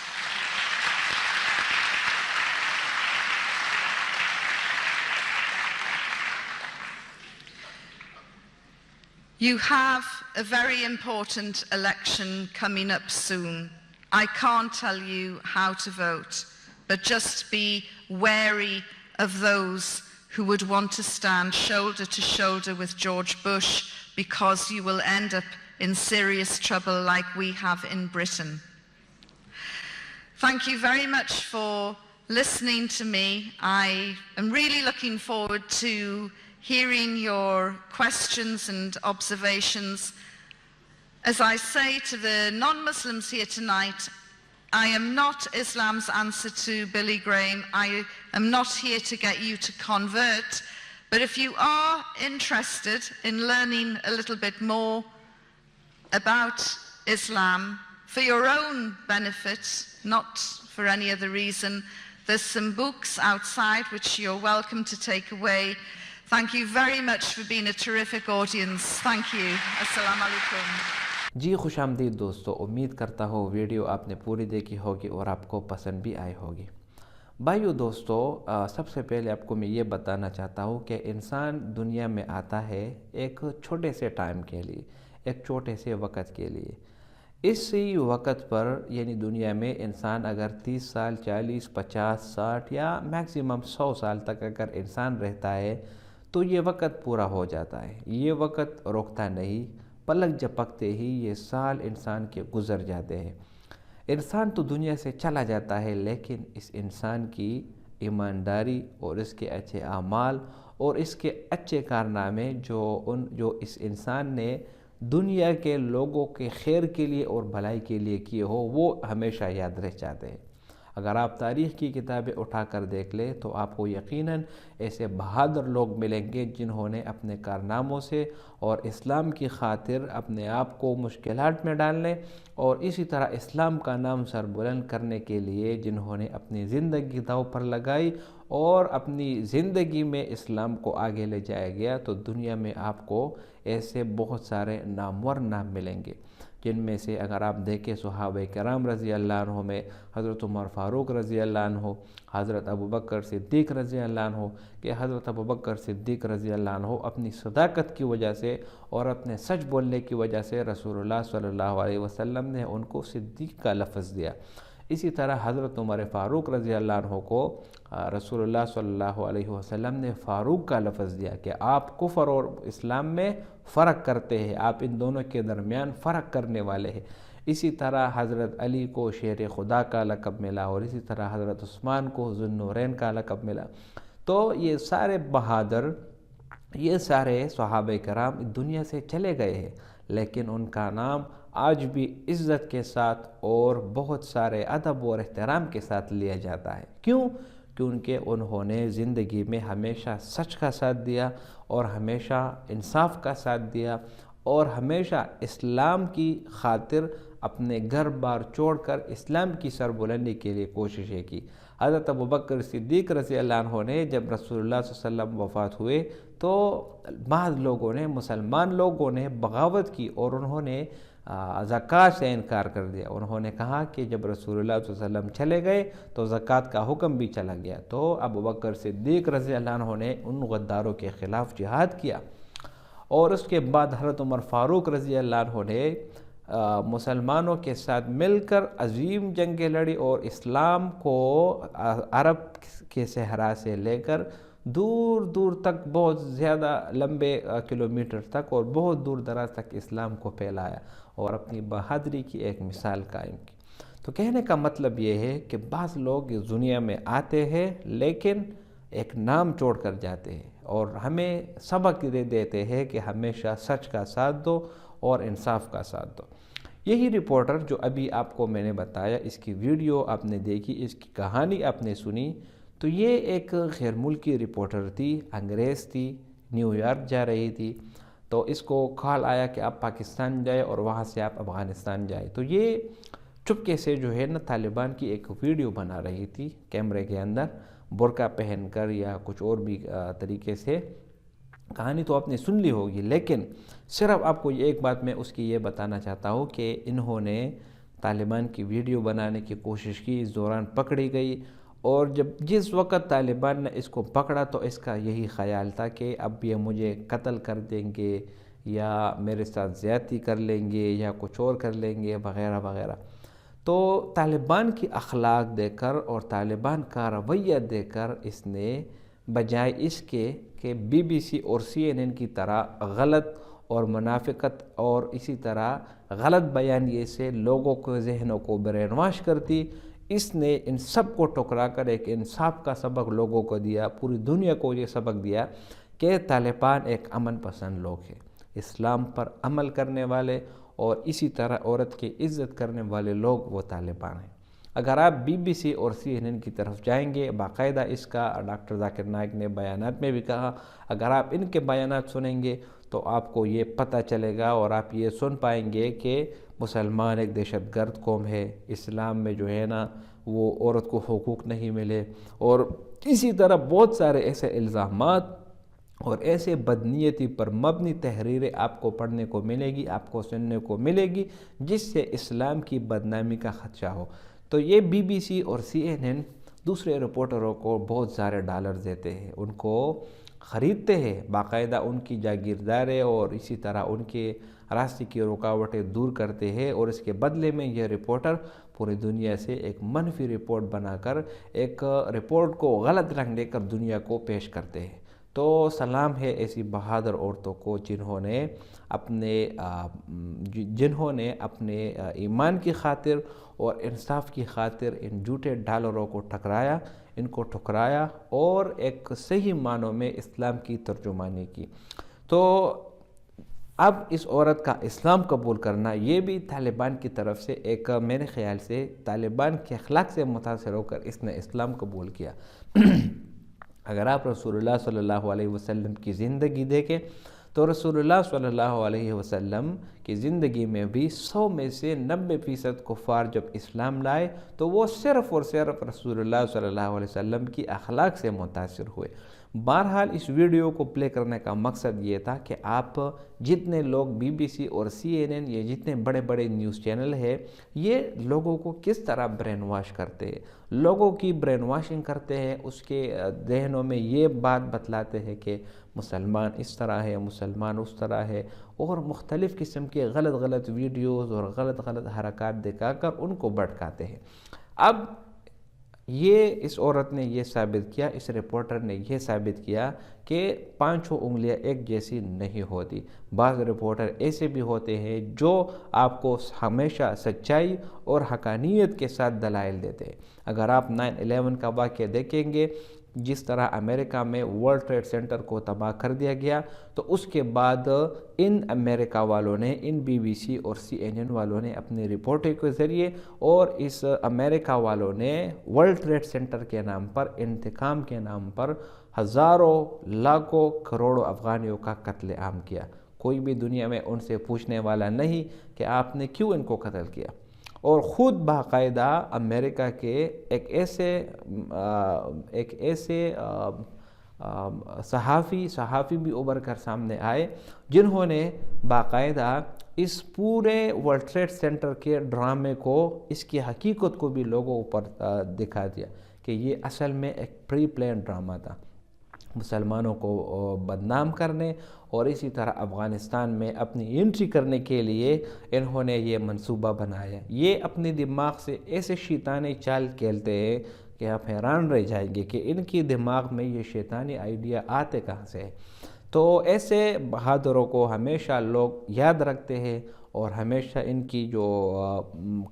You have a very important election coming up soon. I can't tell you how to vote, but just be wary of those who would want to stand shoulder to shoulder with George Bush, because you will end up in serious trouble like we have in Britain. Thank you very much for listening to me. I am really looking forward to hearing your questions and observations. As I say to the non-Muslims here tonight, I am not Islam's answer to Billy Graham. I am not here to get you to convert. But if you are interested in learning a little bit more about Islam for your own benefit, not for any other reason, there's some books outside which you're welcome to take away. Thank you very much for being a terrific audience. Thank you. Assalamu alaikum. जी खुश आमदीद दोस्तों, उम्मीद करता हूँ video आपने पूरी देखी होगी और आपको पसंद भी आई होगी। بھائیو دوستو، سب سے پہلے آپ کو میں یہ بتانا چاہتا ہوں کہ انسان دنیا میں آتا ہے ایک چھوٹے سے ٹائم کے لیے، ایک چھوٹے سے وقت کے لیے۔ اسی وقت پر یعنی دنیا میں انسان اگر 30 سال، 40، 50، 60 یا میکسیمم 100 سال تک اگر انسان رہتا ہے تو یہ وقت پورا ہو جاتا ہے، یہ وقت رکتا نہیں، پلک جھپکتے ہی یہ سال انسان کے گزر جاتے ہیں۔ انسان تو دنیا سے چلا جاتا ہے، لیکن اس انسان کی ایمانداری اور اس کے اچھے اعمال اور اس کے اچھے کارنامے جو اس انسان نے دنیا کے لوگوں کے خیر کے لیے اور بھلائی کے لیے کیے ہو، وہ ہمیشہ یاد رہ جاتے ہیں۔ اگر آپ تاریخ کی کتابیں اٹھا کر دیکھ لیں تو آپ کو یقیناً ایسے بہادر لوگ ملیں گے جنہوں نے اپنے کارناموں سے اور اسلام کی خاطر اپنے آپ کو مشکلات میں ڈالنے اور اسی طرح اسلام کا نام سر بلند کرنے کے لیے جنہوں نے اپنی زندگی داؤ پر لگائی اور اپنی زندگی میں اسلام کو آگے لے جایا گیا، تو دنیا میں آپ کو ایسے بہت سارے نامور نام ملیں گے، جن میں سے اگر آپ دیکھیں صحابہ کرام رضی اللہ عنہ میں حضرت عمر فاروق رضی اللہ عنہ، حضرت ابوبکر صدیق رضی اللہ عنہ، کہ حضرت ابوبکر صدیق رضی اللہ عنہ اپنی صداقت کی وجہ سے اور اپنے سچ بولنے کی وجہ سے رسول اللہ صلی اللہ علیہ وسلم نے ان کو صدیق کا لفظ دیا۔ اسی طرح حضرت عمر فاروق رضی اللہ عنہ کو رسول اللہ صلی اللہ علیہ وسلم نے فاروق کا لفظ دیا کہ آپ کفر اور اسلام میں فرق کرتے ہیں، آپ ان دونوں کے درمیان فرق کرنے والے ہیں۔ اسی طرح حضرت علی کو شیر خدا کا لقب ملا اور اسی طرح حضرت عثمان کو ذو النورین کا لقب ملا۔ تو یہ سارے بہادر، یہ سارے صحابہ کرام دنیا سے چلے گئے ہیں، لیکن ان کا نام آج بھی عزت کے ساتھ اور بہت سارے ادب اور احترام کے ساتھ لیا جاتا ہے۔ کیوں؟ کیونکہ انہوں نے زندگی میں ہمیشہ سچ کا ساتھ دیا اور ہمیشہ انصاف کا ساتھ دیا اور ہمیشہ اسلام کی خاطر اپنے گھر بار چھوڑ کر اسلام کی سربلندی کے لیے کوششیں کی۔ حضرت ابوبکر صدیق رضی اللہ عنہ نے جب رسول اللہ صلی اللہ علیہ وسلم وفات ہوئے تو بعض لوگوں نے، مسلمان لوگوں نے بغاوت کی اور انہوں نے زکوٰۃ سے انکار کر دیا۔ انہوں نے کہا کہ جب رسول اللہ صلی اللہ علیہ وسلم چلے گئے تو زکوٰۃ کا حکم بھی چلا گیا۔ تو ابوبکر صدیق رضی اللہ عنہ نے ان غداروں کے خلاف جہاد کیا، اور اس کے بعد حضرت عمر فاروق رضی اللہ عنہ نے مسلمانوں کے ساتھ مل کر عظیم جنگیں لڑی اور اسلام کو عرب کے صحرا سے لے کر دور دور تک، بہت زیادہ لمبے کلومیٹر تک اور بہت دور دراز تک اسلام کو پھیلایا اور اپنی بہادری کی ایک مثال قائم کی۔ تو کہنے کا مطلب یہ ہے کہ بعض لوگ اس دنیا میں آتے ہیں لیکن ایک نام چھوڑ کر جاتے ہیں اور ہمیں سبق دے دیتے ہیں کہ ہمیشہ سچ کا ساتھ دو اور انصاف کا ساتھ دو۔ یہی رپورٹر جو ابھی آپ کو میں نے بتایا، اس کی ویڈیو آپ نے دیکھی، اس کی کہانی آپ نے سنی، تو یہ ایک غیر ملکی رپورٹر تھی، انگریز تھی، نیو یارک جا رہی تھی، تو اس کو کال آیا کہ آپ پاکستان جائے اور وہاں سے آپ افغانستان جائے۔ تو یہ چپکے سے جو ہے نا طالبان کی ایک ویڈیو بنا رہی تھی کیمرے کے اندر، برقع پہن کر یا کچھ اور بھی طریقے سے۔ کہانی تو آپ نے سن لی ہوگی، لیکن صرف آپ کو ایک بات میں اس کی یہ بتانا چاہتا ہوں کہ انہوں نے طالبان کی ویڈیو بنانے کی کوشش کی، اس دوران پکڑی گئی، اور جس وقت طالبان نے اس کو پکڑا تو اس کا یہی خیال تھا کہ اب یہ مجھے قتل کر دیں گے یا میرے ساتھ زیادتی کر لیں گے یا کچھ اور کر لیں گے وغیرہ وغیرہ۔ تو طالبان کی اخلاق دیکھ کر اور طالبان کا رویہ دیکھ کر اس نے بجائے اس کے کہ بی بی سی اور سی این این کی طرح غلط اور منافقت اور اسی طرح غلط بیانیے سے لوگوں کے ذہنوں کو برین واش کرتی، اس نے ان سب کو ٹکرا کر ایک انصاف کا سبق لوگوں کو دیا، پوری دنیا کو یہ سبق دیا کہ طالبان ایک امن پسند لوگ ہیں، اسلام پر عمل کرنے والے اور اسی طرح عورت کی عزت کرنے والے لوگ وہ طالبان ہیں۔ اگر آپ بی بی سی اور سی این این کی طرف جائیں گے، باقاعدہ اس کا ڈاکٹر ذاکر نائک نے بیانات میں بھی کہا، اگر آپ ان کے بیانات سنیں گے تو آپ کو یہ پتہ چلے گا اور آپ یہ سن پائیں گے کہ مسلمان ایک دہشت گرد قوم ہے، اسلام میں جو ہے نا وہ عورت کو حقوق نہیں ملے، اور اسی طرح بہت سارے ایسے الزامات اور ایسے بدنیتی پر مبنی تحریریں آپ کو پڑھنے کو ملے گی، آپ کو سننے کو ملے گی، جس سے اسلام کی بدنامی کا خدشہ ہو۔ تو یہ بی بی سی اور سی این این دوسرے رپورٹروں کو بہت سارے ڈالر دیتے ہیں، ان کو خریدتے ہیں، باقاعدہ ان کی جاگیرداریں اور اسی طرح ان کے راستے کی رکاوٹیں دور کرتے ہیں، اور اس کے بدلے میں یہ رپورٹر پوری دنیا سے ایک منفی رپورٹ بنا کر ایک رپورٹ کو غلط رنگ دے کر دنیا کو پیش کرتے ہیں۔ تو سلام ہے ایسی بہادر عورتوں کو جنہوں نے اپنے ایمان کی خاطر اور انصاف کی خاطر ان جھوٹے ڈالروں کو ٹھکرایا اور ایک صحیح معنوں میں اسلام کی ترجمانی کی۔ تو اب اس عورت کا اسلام قبول کرنا یہ بھی طالبان کی طرف سے ایک، میرے خیال سے طالبان کے اخلاق سے متاثر ہو کر اس نے اسلام قبول کیا۔ اگر آپ رسول اللہ صلی اللہ علیہ وسلم کی زندگی دیکھیں تو رسول اللہ صلی اللہ علیہ وسلم کی زندگی میں بھی 100 میں سے 90% کفار جب اسلام لائے تو وہ صرف اور صرف رسول اللہ صلی اللہ علیہ وسلم کی اخلاق سے متاثر ہوئے۔ بہرحال اس ویڈیو کو پلے کرنے کا مقصد یہ تھا کہ آپ جتنے لوگ BBC اور CNN یہ جتنے بڑے بڑے نیوز چینل ہیں یہ لوگوں کو کس طرح برین واش کرتے ہیں، لوگوں کی برین واشنگ کرتے ہیں، اس کے ذہنوں میں یہ بات بتلاتے ہیں کہ مسلمان اس طرح ہے، مسلمان اس طرح ہے، اور مختلف قسم کے غلط ویڈیوز اور غلط حرکات دکھا کر ان کو بھٹکاتے ہیں۔ اب اس عورت نے یہ ثابت کیا، اس رپورٹر نے یہ ثابت کیا کہ 5 انگلیاں ایک جیسی نہیں ہوتی۔ بعض رپورٹر ایسے بھی ہوتے ہیں جو آپ کو ہمیشہ سچائی اور حقانیت کے ساتھ دلائل دیتے ہیں۔ اگر آپ 9/11 کا واقعہ دیکھیں گے، جس طرح امریکہ میں ورلڈ ٹریڈ سینٹر کو تباہ کر دیا گیا، تو اس کے بعد ان امریکہ والوں نے، ان BBC اور CNN والوں نے اپنی رپورٹوں کے ذریعے اور اس امریکہ والوں نے ورلڈ ٹریڈ سینٹر کے نام پر، انتقام کے نام پر ہزاروں لاکھوں کروڑوں افغانیوں کا قتل عام کیا۔ کوئی بھی دنیا میں ان سے پوچھنے والا نہیں کہ آپ نے کیوں ان کو قتل کیا، اور خود باقاعدہ امریکہ کے ایک ایسے صحافی بھی ابھر کر سامنے آئے جنہوں نے باقاعدہ اس پورے ورلڈ ٹریڈ سینٹر کے ڈرامے کو، اس کی حقیقت کو بھی لوگوں پر دکھا دیا کہ یہ اصل میں ایک پری پلان ڈرامہ تھا، مسلمانوں کو بدنام کرنے اور اسی طرح افغانستان میں اپنی انٹری کرنے کے لیے انہوں نے یہ منصوبہ بنایا۔ یہ اپنے دماغ سے ایسے شیطانی چال کھیلتے ہیں کہ آپ حیران رہ جائیں گے کہ ان کی دماغ میں یہ شیطانی آئیڈیا آتے کہاں سے ہے۔ تو ایسے بہادروں کو ہمیشہ لوگ یاد رکھتے ہیں اور ہمیشہ ان کی جو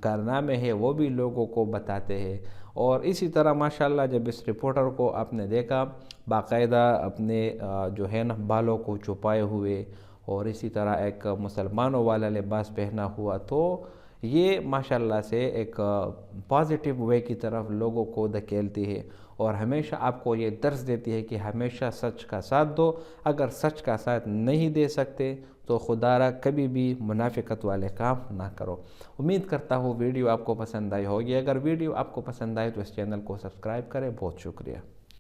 کارنامے ہیں وہ بھی لوگوں کو بتاتے ہیں۔ اور اسی طرح ماشاءاللہ جب اس رپورٹر کو آپ نے دیکھا باقاعدہ اپنے جو ہے نا بالوں کو چھپائے ہوئے اور اسی طرح ایک مسلمانوں والا لباس پہنا ہوا، تو یہ ماشاءاللہ سے ایک پازیٹیو وے کی طرف لوگوں کو دھکیلتی ہے اور ہمیشہ آپ کو یہ درس دیتی ہے کہ ہمیشہ سچ کا ساتھ دو۔ اگر سچ کا ساتھ نہیں دے سکتے تو خدا را کبھی بھی منافقت والے کام نہ کرو۔ امید کرتا ہوں ویڈیو آپ کو پسند آئی ہوگی۔ اگر ویڈیو آپ کو پسند آئے تو اس چینل کو سبسکرائب کریں۔ بہت شکریہ۔